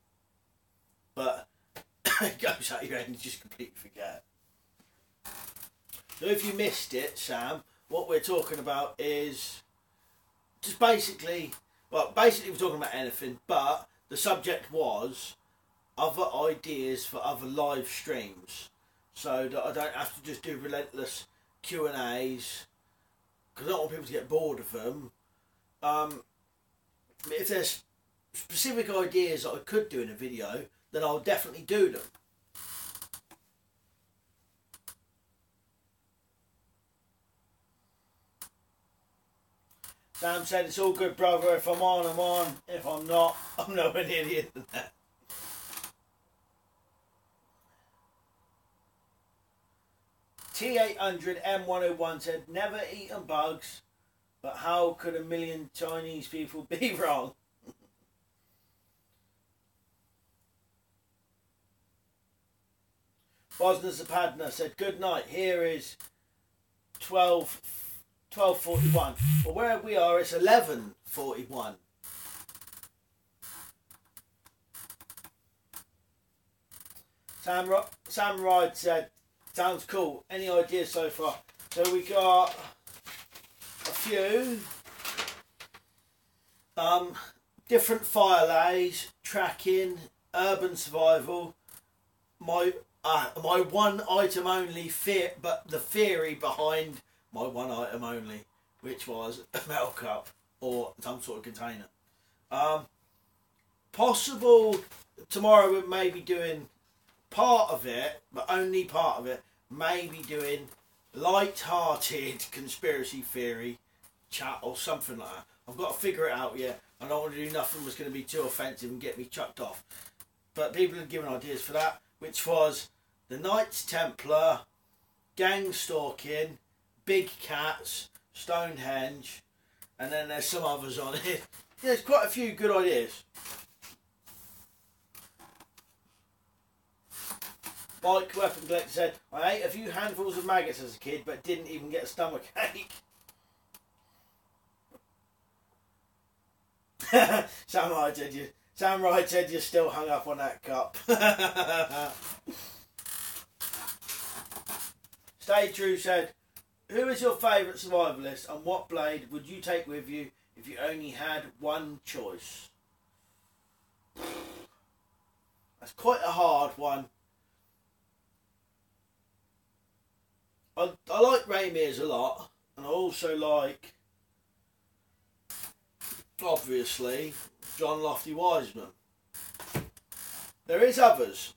but it goes out your head and you just completely forget. So if you missed it, Sam, what we're talking about is just basically we're talking about anything, but the subject was other ideas for other live streams, so that I don't have to just do relentless Q&As, because I don't want people to get bored of them. If there's specific ideas that I could do in a video, then I'll definitely do them. Sam said, it's all good, brother. If I'm on, I'm on. If I'm not, I'm no an idiot than that. T800M101 said, never eaten bugs, but how could a million Chinese people be wrong? Bosna Zapadna said, good night. Here is 12:41. Well, where we are, it's 11:41. Sam Ride said, sounds cool. Any ideas so far? So we got a few. Different fire lays, tracking, urban survival. My one item only but the theory behind my one item only, which was a metal cup or some sort of container. Possible tomorrow we may be doing part of it, but only part of it. Maybe doing light-hearted conspiracy theory chat or something like that. I've got to figure it out yet. I don't want to do nothing that's going to be too offensive and get me chucked off. But people have given ideas for that, which was the Knights Templar, gang stalking, big cats, Stonehenge, and then there's some others on it. There's quite a few good ideas. Mike Weapon Collector said, I ate a few handfuls of maggots as a kid, but didn't even get a stomach ache. Sam Wright said you're still hung up on that cup. Stay True said, who is your favourite survivalist and what blade would you take with you if you only had one choice? That's quite a hard one. I like Raymir's a lot, and I also like, obviously, John Lofty Wiseman. There is others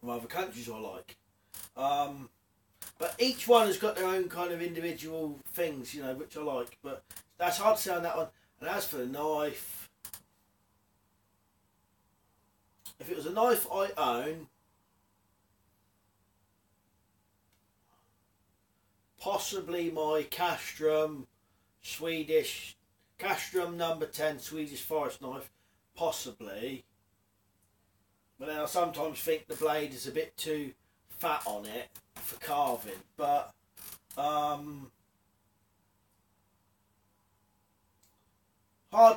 from other countries I like. But each one has got their own kind of individual things, you know, which I like. But that's hard to say on that one. And as for the knife, if it was a knife I own, possibly my Castrum number 10 Swedish forest knife, possibly. But then I sometimes think the blade is a bit too fat on it for carving, but hard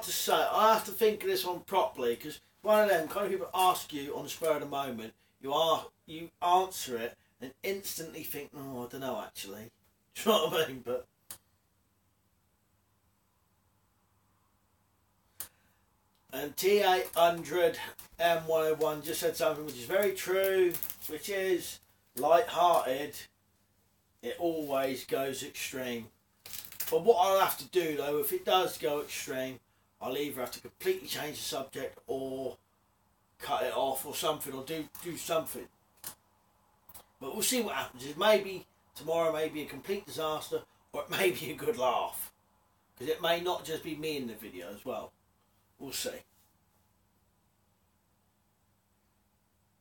to say. I have to think of this one properly, because one of them kind of people ask you on the spur of the moment, you answer it and instantly think, oh, I don't know actually. Do you know what I mean? But and T800 M101 just said something which is very true, which is light-hearted, it always goes extreme. But what I'll have to do though, if it does go extreme, I'll either have to completely change the subject or cut it off or something, or do something. But we'll see what happens. It maybe tomorrow may be a complete disaster, or it may be a good laugh, because it may not just be me in the video as well. We'll see.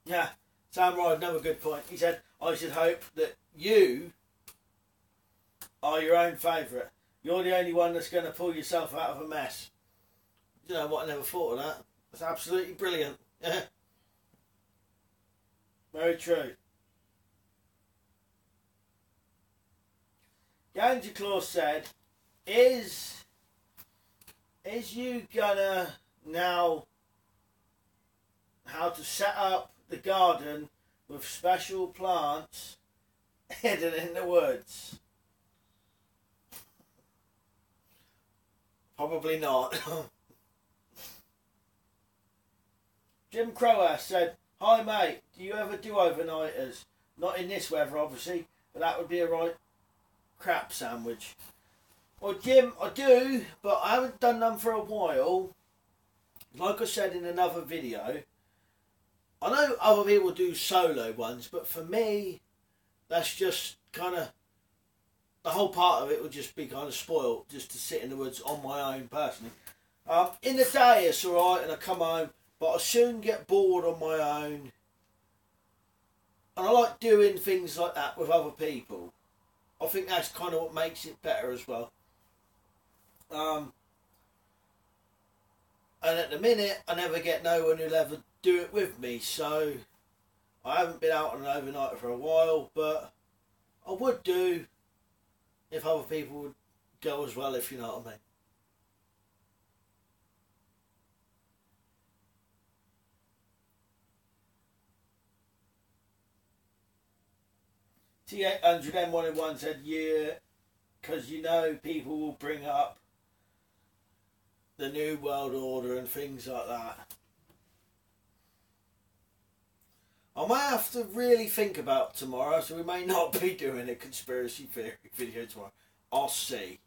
Yeah, Sam Ryan, another good point. He said, I should hope that you are your own favourite. You're the only one that's going to pull yourself out of a mess. You know what, I never thought of that. That's absolutely brilliant. Yeah. Very true. Ganja Claus said, is you gonna now how to set up the garden with special plants hidden in the woods. Probably not. Jim Crower said, "Hi mate, do you ever do overnighters? Not in this weather obviously, but that would be a right crap sandwich." Well Jim, I do, but I haven't done them for a while. Like I said in another video, I know other people do solo ones, but for me, that's just kind of, the whole part of it would just be kind of spoiled, just to sit in the woods on my own personally. In the day it's alright and I come home, but I soon get bored on my own. And I like doing things like that with other people. I think that's kind of what makes it better as well. And at the minute, I never get no one who'll ever do it with me, so I haven't been out on an overnight for a while, but I would do if other people would go as well, if you know what I mean. T800M101 said, yeah, because you know people will bring up the New World Order and things like that. I might have to really think about tomorrow, so we may not be doing a conspiracy theory video tomorrow. I'll see.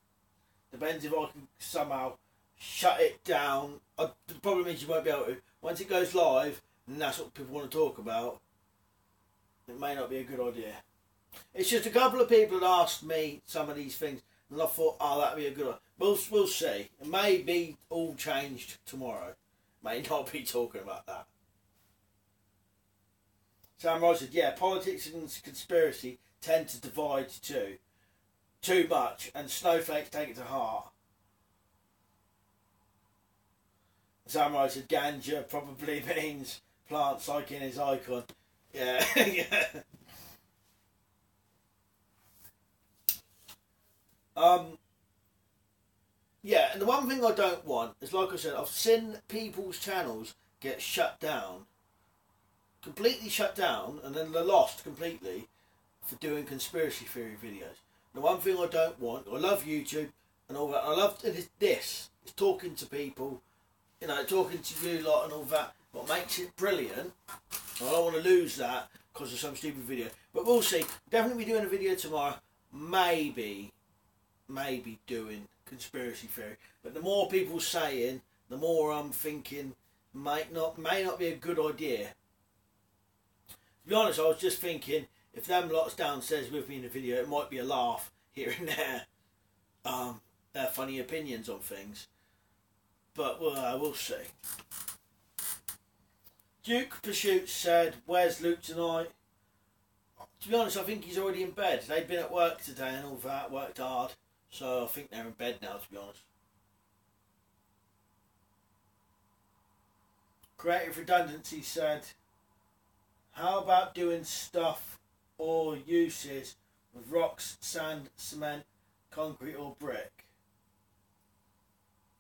Depends if I can somehow shut it down. The problem is you won't be able to. Once it goes live, and that's what people want to talk about, it may not be a good idea. It's just a couple of people had asked me some of these things, and I thought, oh, that'd be a good one. We'll see. It may be all changed tomorrow. May not be talking about that. Sam Ross said, yeah, politics and conspiracy tend to divide too much, and snowflakes take it to heart. Sam Ross said, ganja probably means plant like in his icon. Yeah, yeah. Yeah, and the one thing I don't want is, like I said, I've seen people's channels get shut down, completely shut down, and then they're lost completely for doing conspiracy theory videos. The one thing I don't want, I love YouTube and all that, I love this, it's talking to people, you know, talking to you lot and all that. What makes it brilliant, I don't want to lose that because of some stupid video. But we'll see. Definitely be doing a video tomorrow, maybe doing conspiracy theory. But the more people saying, the more I'm thinking may not be a good idea. To be honest, I was just thinking, if them lots downstairs with me in the video, it might be a laugh here and there. Their funny opinions on things. But we'll see. Duke Pursuit said, where's Luke tonight? To be honest, I think he's already in bed. They've been at work today and all that, worked hard. So I think they're in bed now, to be honest. Creative Redundancy said, how about doing stuff or uses with rocks, sand, cement, concrete or brick?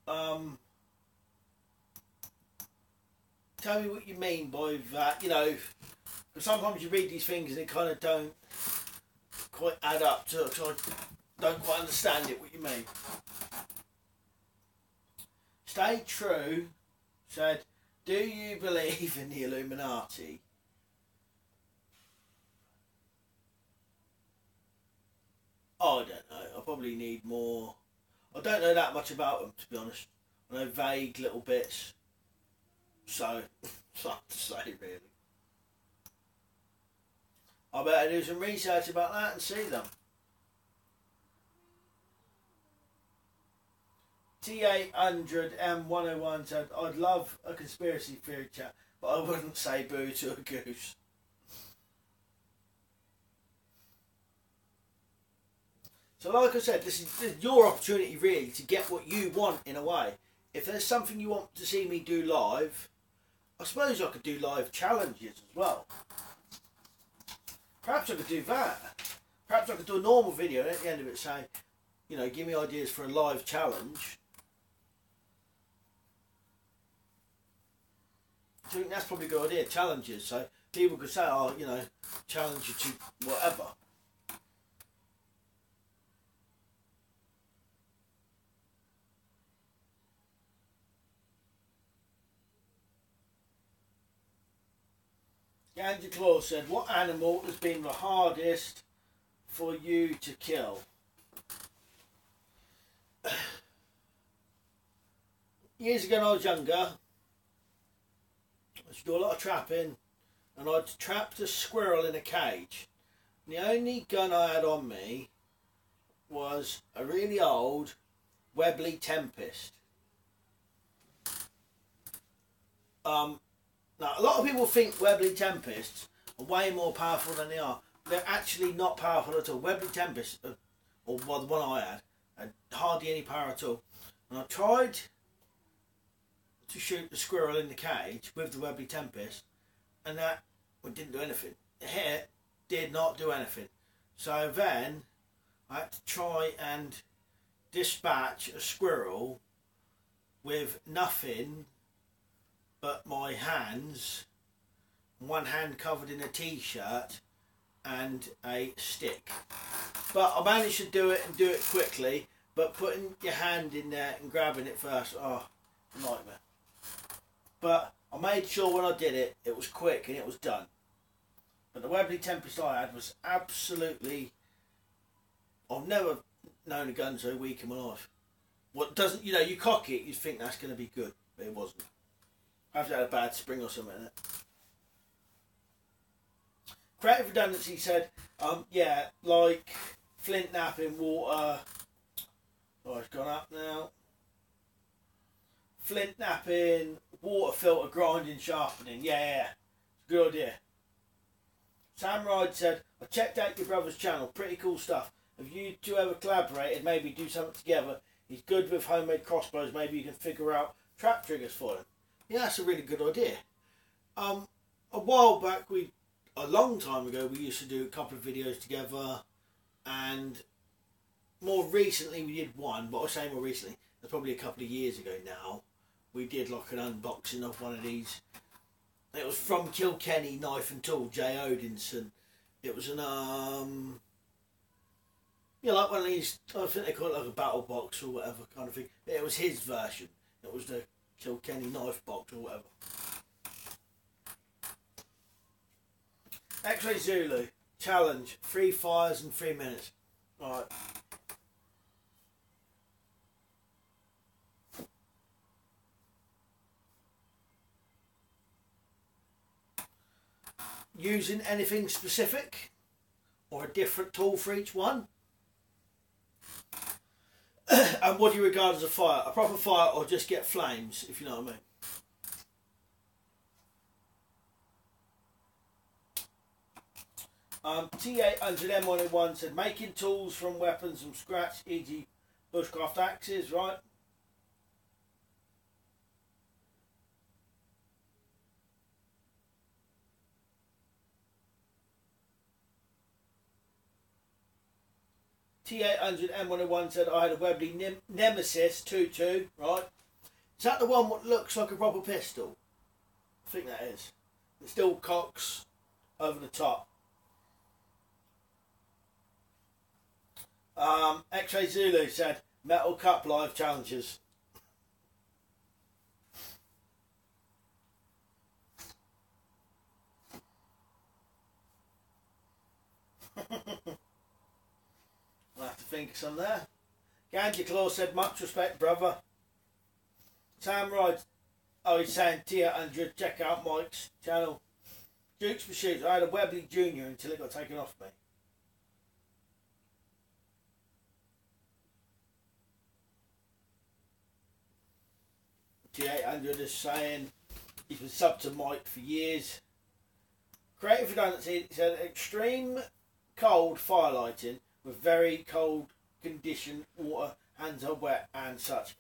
Tell me what you mean by that. You know, because sometimes you read these things and it kind of don't quite add up to it. So I don't quite understand it, what you mean. Stay True said, do you believe in the Illuminati? Oh, I don't know. I probably need more. I don't know that much about them, to be honest. I know vague little bits. So, it's hard to say, really. I better do some research about that and see them. T800M101 said, I'd love a conspiracy theory chat, but I wouldn't say boo to a goose. So like I said, this is your opportunity really to get what you want in a way. If there's something you want to see me do live, I suppose I could do live challenges as well. Perhaps I could do that. Perhaps I could do a normal video and at the end of it say, you know, give me ideas for a live challenge. I think that's probably a good idea, challenges. So people could say, oh, you know, challenge you to whatever. Gandhi Claus said, what animal has been the hardest for you to kill? Years ago when I was younger, I used to do a lot of trapping, and I'd trapped a squirrel in a cage. And the only gun I had on me was a really old Webley Tempest. Now, a lot of people think Webley Tempests are way more powerful than they are. They're actually not powerful at all. Webley Tempest, or the one I had hardly any power at all. And I tried to shoot the squirrel in the cage with the Webley Tempest, and that didn't do anything. The hit did not do anything. So then I had to try and dispatch a squirrel with nothing but my hands, one hand covered in a t-shirt and a stick. But I managed to do it and do it quickly, but putting your hand in there and grabbing it first, oh, nightmare. But I made sure when I did it, it was quick and it was done. But the Webley Tempest I had was absolutely, I've never known a gun so weak in my life. What doesn't, you know, you cock it, you think that's going to be good, but it wasn't. I've had a bad spring or something in it. Creative Redundancy said, yeah, like flint napping, water. Oh, it's gone up now. Flint napping, water filter, grinding, sharpening. Yeah. Good idea. Sam Ride said, I checked out your brother's channel. Pretty cool stuff. Have you two ever collaborated? Maybe do something together. He's good with homemade crossbows. Maybe you can figure out trap triggers for him. Yeah, that's a really good idea. A while back, a long time ago, we used to do a couple of videos together, and more recently we did one, but I say more recently, that's probably a couple of years ago now, we did like an unboxing of one of these. It was from Kilkenny Knife and Tool, Jay Odinson. It was an, yeah, like one of these, I think they call it like a battle box or whatever kind of thing. It was his version. It was the Kilkenny Knife box or whatever. X-Ray Zulu, challenge, 3 fires in 3 minutes. Alright. Using anything specific or a different tool for each one? And what do you regard as a fire? A proper fire, or just get flames, if you know what I mean. T800M101 said, making tools from weapons from scratch, e.g. bushcraft axes, right? T800M101 said, I had a Webley Nemesis 2.2, right? Is that the one that looks like a proper pistol? I think that is. It still cocks over the top. X-Ray Zulu said, Metal Cup live challenges. I'll have to think of some there. Gandhi Claw said, much respect, brother. Sam Ride, oh, he's saying tier 100, check out Mike's channel. Dukes for Shoots, I had a Webley Junior until it got taken off me. T800 is saying he's been subbed to Mike for years. Creative Redundancy said, extreme cold firelighting with very cold condition, water, hands are wet and such.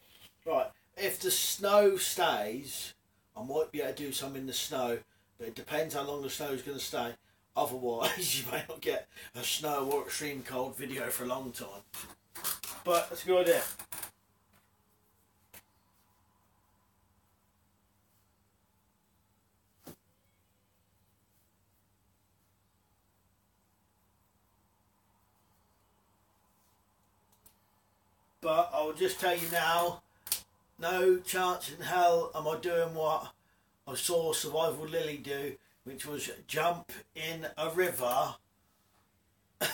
Right, if the snow stays, I might be able to do some in the snow, but it depends how long the snow is going to stay. Otherwise, you may not get a snow or extreme cold video for a long time. But that's a good idea. But I'll just tell you now, no chance in hell am I doing what I saw Survival Lily do, which was jump in a river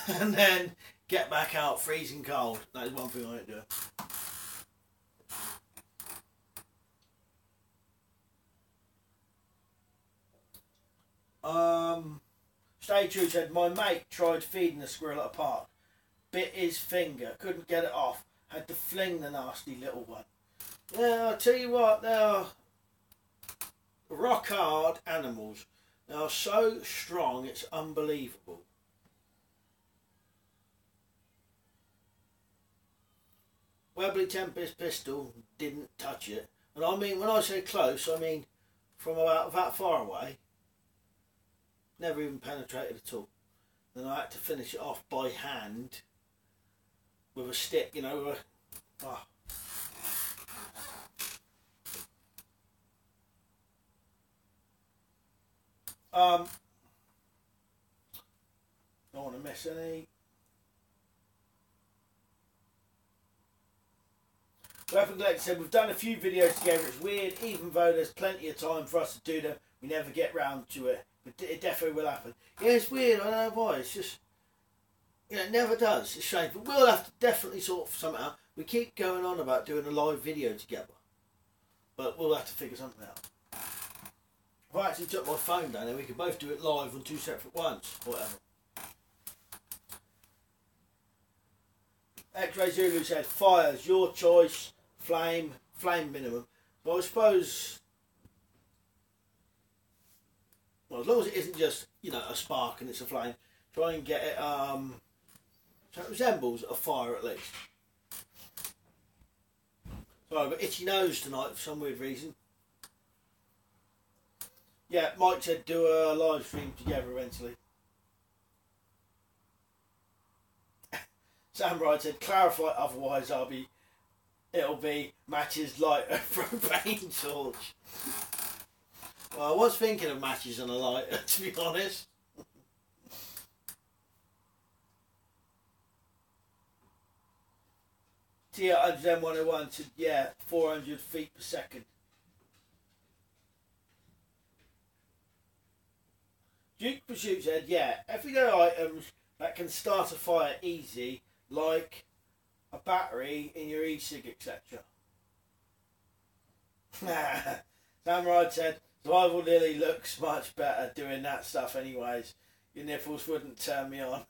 and then get back out freezing cold. That is one thing I ain't doing. Stay True said, my mate tried feeding a squirrel at a park. Bit his finger, couldn't get it off. Had to fling the nasty little one. Yeah, I'll tell you what, they are rock hard animals. They are so strong, it's unbelievable. Webley Tempest pistol didn't touch it. And I mean, when I say close, I mean from about that far away. Never even penetrated at all. Then I had to finish it off by hand with a stick, you know. Oh. Don't want to miss any. Weapon Collector said, we've done a few videos together. It's weird, even though there's plenty of time for us to do them, we never get round to it. But it definitely will happen. Yeah, it's weird, I don't know why. It's just, you know, it never does. It's strange. But we'll have to definitely sort something out. We keep going on about doing a live video together. But we'll have to figure something out. If I actually took my phone down there, we could both do it live on 2 separate ones. Or whatever. X-Ray Zulu said, fires, your choice, flame minimum. Well, I suppose, well, as long as it isn't just, you know, a spark and it's a flame, try and get it, so it resembles a fire at least. Sorry, I've got itchy nose tonight for some weird reason. Yeah, Mike said do a live stream together eventually. Sam Wright said, clarify, otherwise it'll be matches like a propane torch. Well, I was thinking of matches and a lighter, to be honest. Tia M101 said, yeah, 400 feet per second. Duke Pursuit said, yeah, everyday items that can start a fire easy, like a battery in your e-cig, etc. Sam Ride said, Survival Lily looks much better doing that stuff anyways. Your nipples wouldn't turn me on.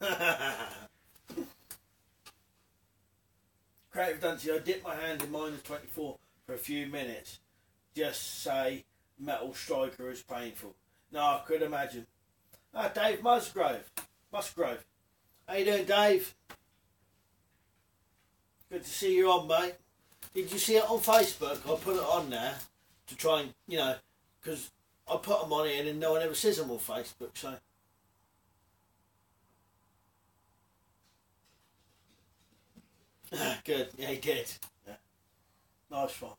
Creative Dante, I dipped my hand in -24 for a few minutes. Just say Metal Striker is painful. No, I could imagine. Ah, Dave Musgrove. How you doing, Dave? Good to see you on, mate. Did you see it on Facebook? I put it on there to try and, you know, because I put them on here and no one ever sees them on Facebook, so. Good, yeah, he did. Yeah. Nice one.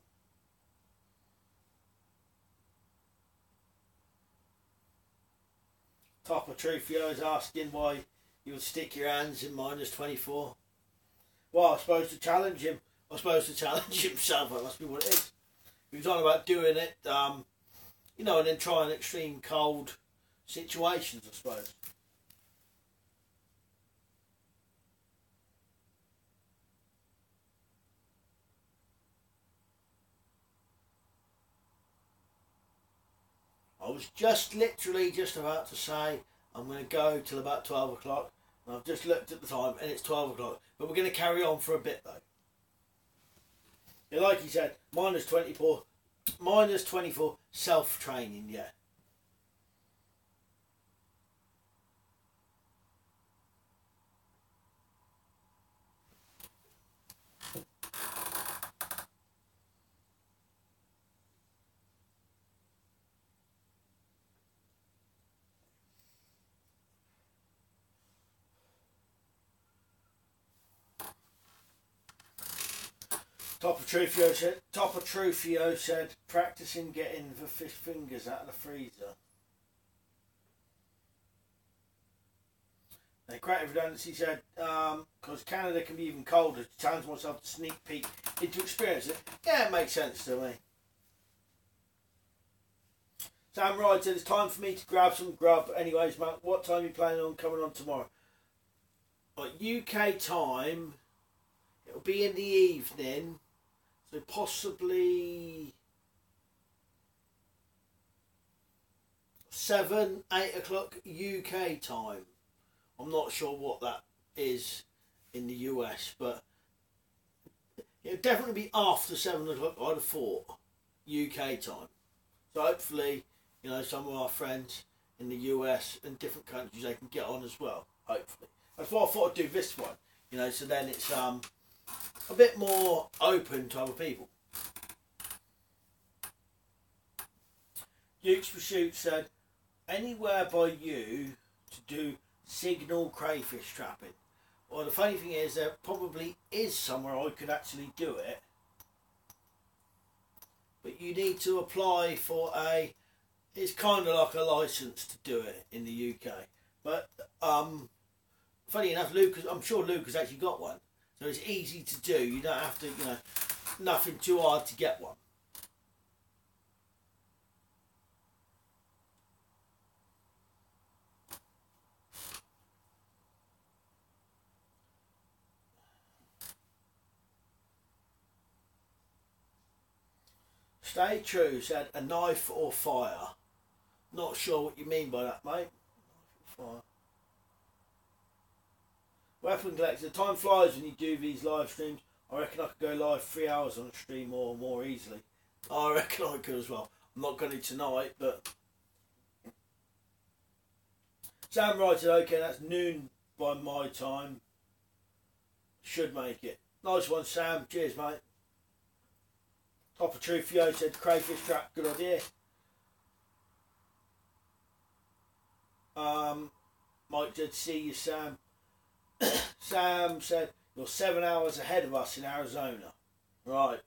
Top of Truthio is asking why you would stick your hands in -24. Well, I suppose to challenge him. I suppose to challenge himself. That must be what it is. He was on about doing it, you know, and then trying extreme cold situations, I suppose. I was just literally just about to say I'm going to go till about 12 o'clock. And I've just looked at the time and it's 12 o'clock. But we're going to carry on for a bit though. Yeah, like he said, -24 self-training, yeah. Top of Truthio said, practicing getting the fish fingers out of the freezer. And Creative Redundancy said, because Canada can be even colder. To challenge myself to sneak peek into experience it. Yeah, it makes sense to me. Sam Ride said it's time for me to grab some grub. Anyways, Matt, what time are you planning on coming on tomorrow? UK time, it'll be in the evening, so possibly 7, 8 o'clock UK time. I'm not sure what that is in the US, but it'll definitely be after 7 o'clock, I'd have thought, UK time. So hopefully, you know, some of our friends in the US and different countries, they can get on as well, hopefully. That's why I thought I'd do this one, you know, so then it's a bit more open to other people. Duke's Pursuit said, anywhere by you to do signal crayfish trapping. Well, the funny thing is, there probably is somewhere I could actually do it, but you need to apply for it's kind of like a licence to do it in the UK. But funny enough, I'm sure Luke has actually got one, so it's easy to do. You don't have to, you know, nothing too hard to get one. Stay True said, a knife or fire. Not sure what you mean by that, mate. Knife or fire. Weapon Collector, time flies when you do these live streams. I reckon I could go live 3 hours on a stream or more easily. I reckon I could as well. I'm not going to tonight, but... Sam Wright said, okay, that's noon by my time. Should make it. Nice one, Sam. Cheers, mate. Top of Truth Yo said, crayfish trap, good idea. Mike said, see you, Sam. Sam said, you're 7 hours ahead of us in Arizona. Right.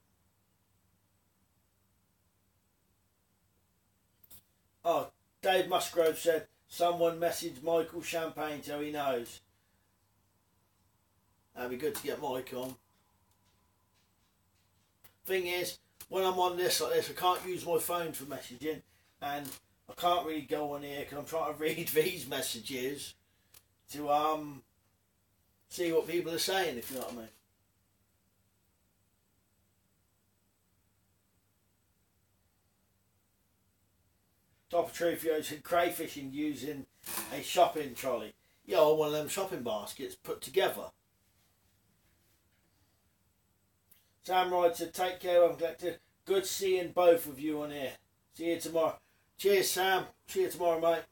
Oh, Dave Musgrove said, someone messaged Michael Champagne so he knows. That'd be good to get Mike on. Thing is, when I'm on this like this, I can't use my phone for messaging, and I can't really go on here because I'm trying to read these messages to see what people are saying, if you know what I mean. Top of Truth, you said crayfishing using a shopping trolley. Yeah, or one of them shopping baskets put together. Sam Wright said, take care, I'm collected. Good seeing both of you on here. See you tomorrow. Cheers, Sam. See you tomorrow, mate.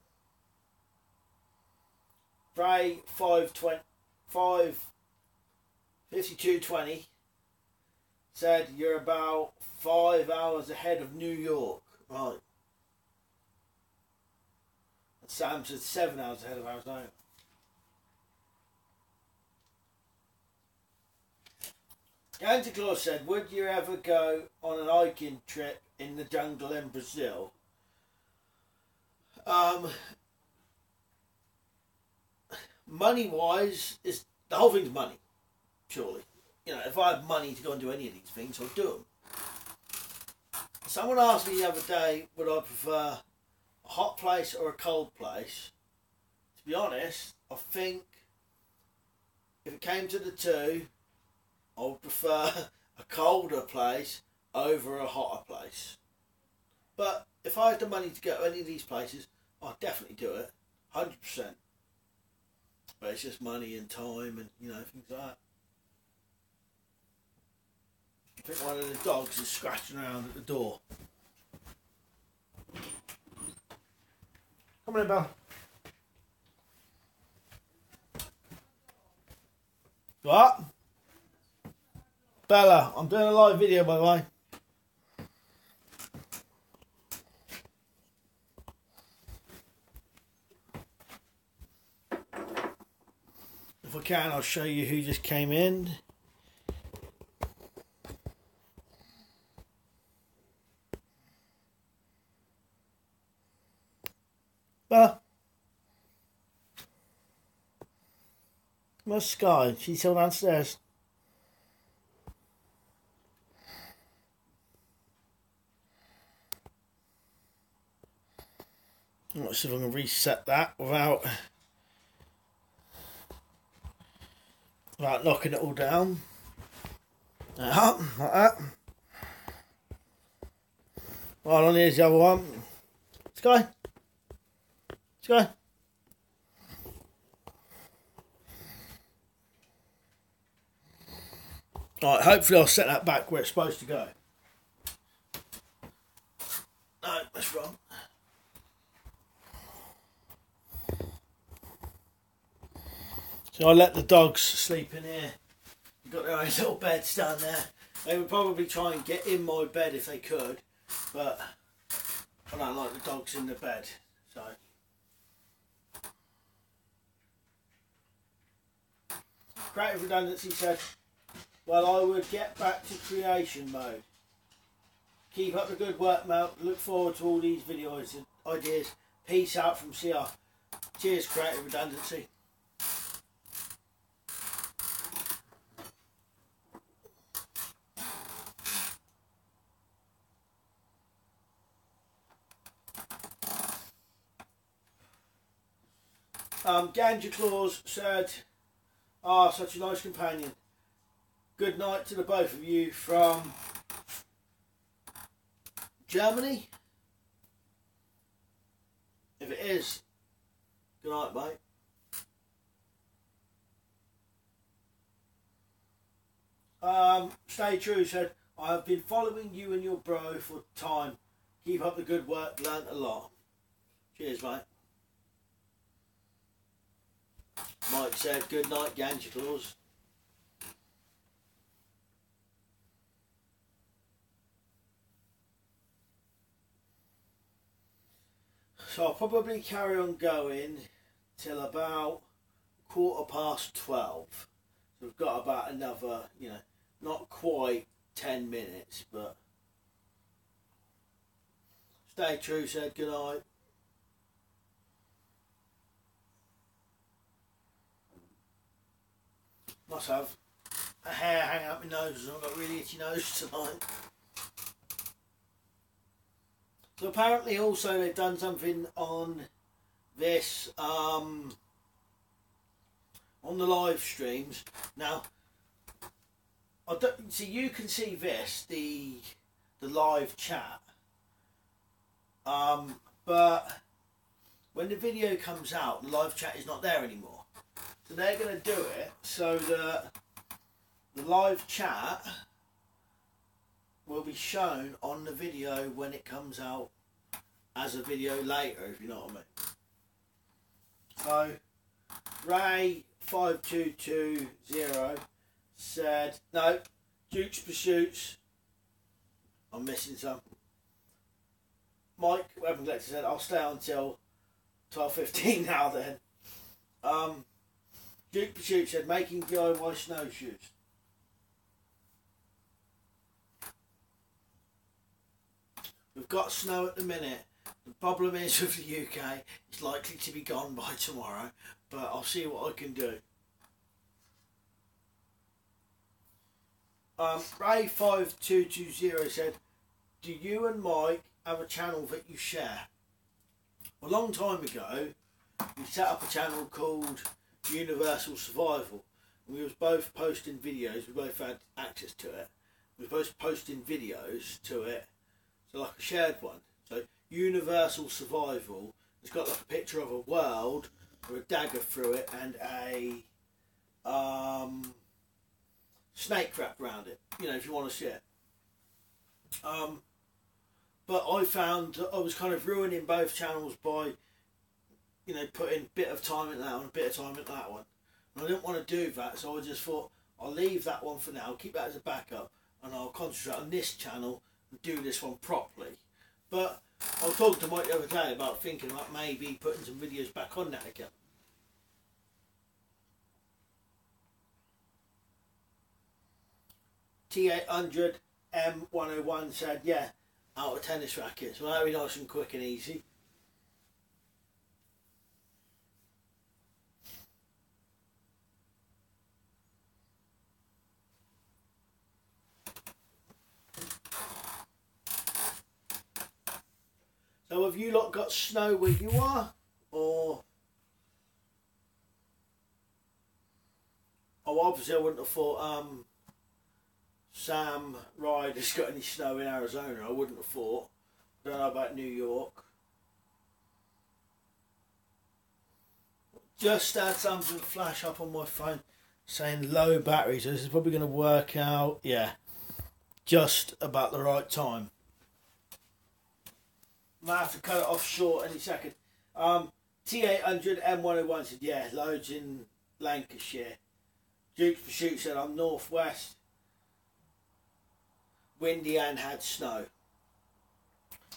Bray 5220 said you're about 5 hours ahead of New York. Right. And Sam said 7 hours ahead of Arizona. Santa Claus said, would you ever go on an hiking trip in the jungle in Brazil? Money-wise, the whole thing's money, surely. You know, if I had money to go and do any of these things, I'd do them. Someone asked me the other day, would I prefer a hot place or a cold place? To be honest, I think if it came to the two, I would prefer a colder place over a hotter place. But if I had the money to go to any of these places, I'd definitely do it, 100%. But it's just money and time and, you know, things like that. I think one of the dogs is scratching around at the door. Come on in, Belle. What? Bella, I'm doing a live video, by the way. If I can, I'll show you who just came in. Bella. Where's Sky? She's still downstairs. Let's see if I can reset that without knocking it all down. Like that. Right on, here's the other one. Sky. Sky. Right, hopefully I'll set that back where it's supposed to go. No, that's wrong. So I let the dogs sleep in here. They've got their own little beds down there. They would probably try and get in my bed if they could, but I don't like the dogs in the bed, so. Creative Redundancy said, well, I would get back to creation mode. Keep up the good work, Mel. Look forward to all these videos and ideas. Peace out from CR. Cheers, Creative Redundancy. Ganja Claus said, such a nice companion. Good night to the both of you from Germany. If it is, good night, mate. Stay True said, I have been following you and your bro for time. Keep up the good work, learnt a lot. Cheers, mate. Mike said, good night, Ganja Claus. So I'll probably carry on going till about 12:15. So we've got about another, not quite 10 minutes, but Stay True said good night. Must have a hair hanging out my nose, I've got a really itchy nose tonight. So apparently also they've done something on this, on the live streams. Now, I don't see, you can see this, the live chat, but when the video comes out, the live chat is not there anymore. So they're going to do it so that the live chat will be shown on the video when it comes out as a video later, if you know what I mean. So Ray5220 said, no, Duke's Pursuits, I'm missing some. Mike Weapon Collector said, I'll stay until 12:15 now then. Duke Pursuit said, making DIY snowshoes. We've got snow at the minute. The problem is with the UK, it's likely to be gone by tomorrow, but I'll see what I can do. Ray5220 said, do you and Mike have a channel that you share? A long time ago, we set up a channel called Universal Survival. We was both posting videos, we both had access to it. We were both posting videos to it, so like a shared one. So Universal Survival, it's got like a picture of a world with a dagger through it and a snake wrapped around it, if you want to see it. But I found that I was kind of ruining both channels by putting a bit of time in that one, a bit of time in that one. And I didn't want to do that, so I just thought I'll leave that one for now, keep that as a backup, and I'll concentrate on this channel and do this one properly. But I was talking to Mike the other day about thinking about maybe putting some videos back on that again. T800 M101 said, yeah, out of tennis rackets. Well, that'd be nice and quick and easy. So have you lot got snow where you are? Or... Oh, obviously I wouldn't have thought Sam Ryder's got any snow in Arizona. I wouldn't have thought. I don't know about New York. Just had something flash up on my phone saying low battery, so this is probably going to work out, yeah, just about the right time. Might have to cut it off short any second. T800 M101 said, yeah, loads in Lancashire. Duke's Pursuit said, I'm northwest. Windy and had snow.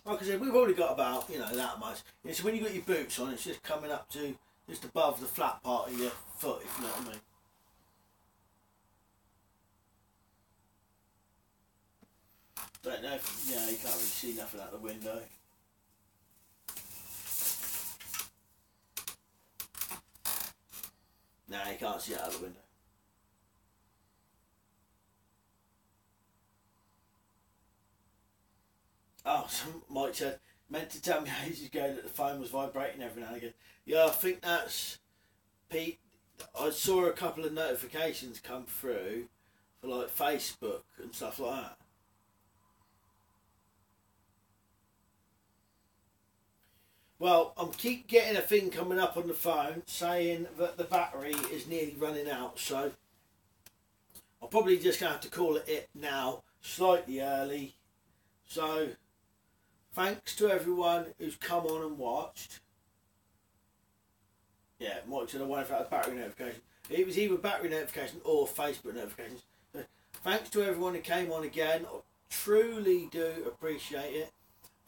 Like I said, we've already got about, you know, that much. Yeah, so when you've got your boots on, it's just coming up to just above the flat part of your foot, if you know what I mean. Don't know if, yeah, you can't really see nothing out the window. Nah, you can't see it out the window. Oh, Mike said, meant to tell me ages ago that the phone was vibrating every now and again. Yeah, I think that's Pete. I saw a couple of notifications come through for like Facebook and stuff like that. Well, I keep getting a thing coming up on the phone saying that the battery is nearly running out, so I'll probably just going to have to call it now, slightly early. So, thanks to everyone who's come on and watched. Yeah, Mike said I wonder if that was battery notification. It was either battery notification or Facebook notifications. So, thanks to everyone who came on again. I truly do appreciate it.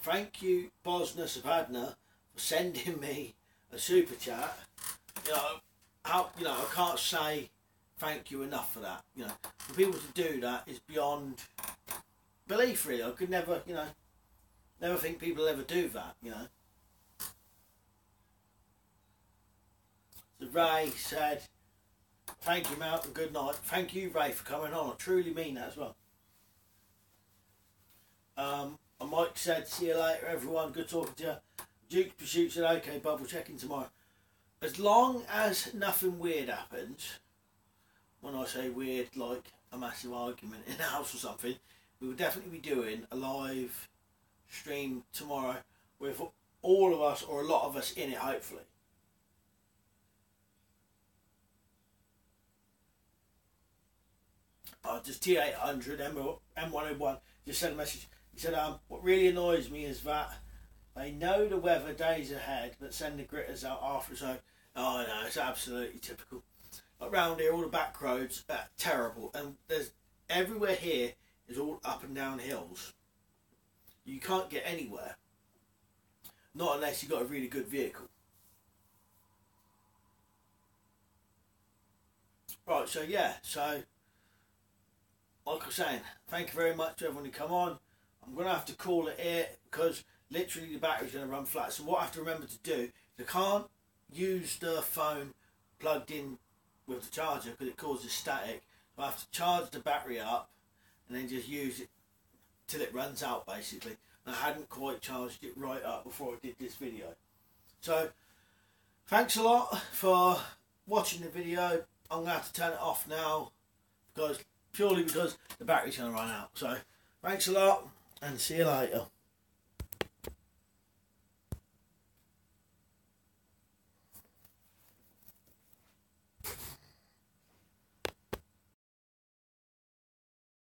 Thank you, Bosna Sabadna, for sending me a super chat. You know, I can't say thank you enough for that. You know, for people to do that is beyond belief, really. I could never, you know, never think people will ever do that, you know. So Ray said, thank you, Malcolm, good night. Thank you, Ray, for coming on. I truly mean that as well. And Mike said, see you later, everyone. Good talking to you. Duke's Pursuit said, okay, Bob, we'll check in tomorrow. As long as nothing weird happens, when I say weird, like a massive argument in the house or something, we will definitely be doing a live stream tomorrow with all of us, or a lot of us in it, hopefully. Just T800 M101 just sent a message. He said, what really annoys me is that they know the weather days ahead, but send the gritters out after. So, oh no, it's absolutely typical. Around here, all the back roads are terrible, and there's everywhere here is all up and down hills. You can't get anywhere, not unless you've got a really good vehicle. Right, so yeah, so like I was saying, thank you very much to everyone who come on. I'm going to have to call it here because literally the battery's going to run flat. So what I have to remember to do is I can't use the phone plugged in with the charger because it causes static. So I have to charge the battery up and then just use it till it runs out, basically. And I hadn't quite charged it right up before I did this video. So thanks a lot for watching the video. I'm going to have to turn it off now because purely because the battery's going to run out. So thanks a lot and see you later.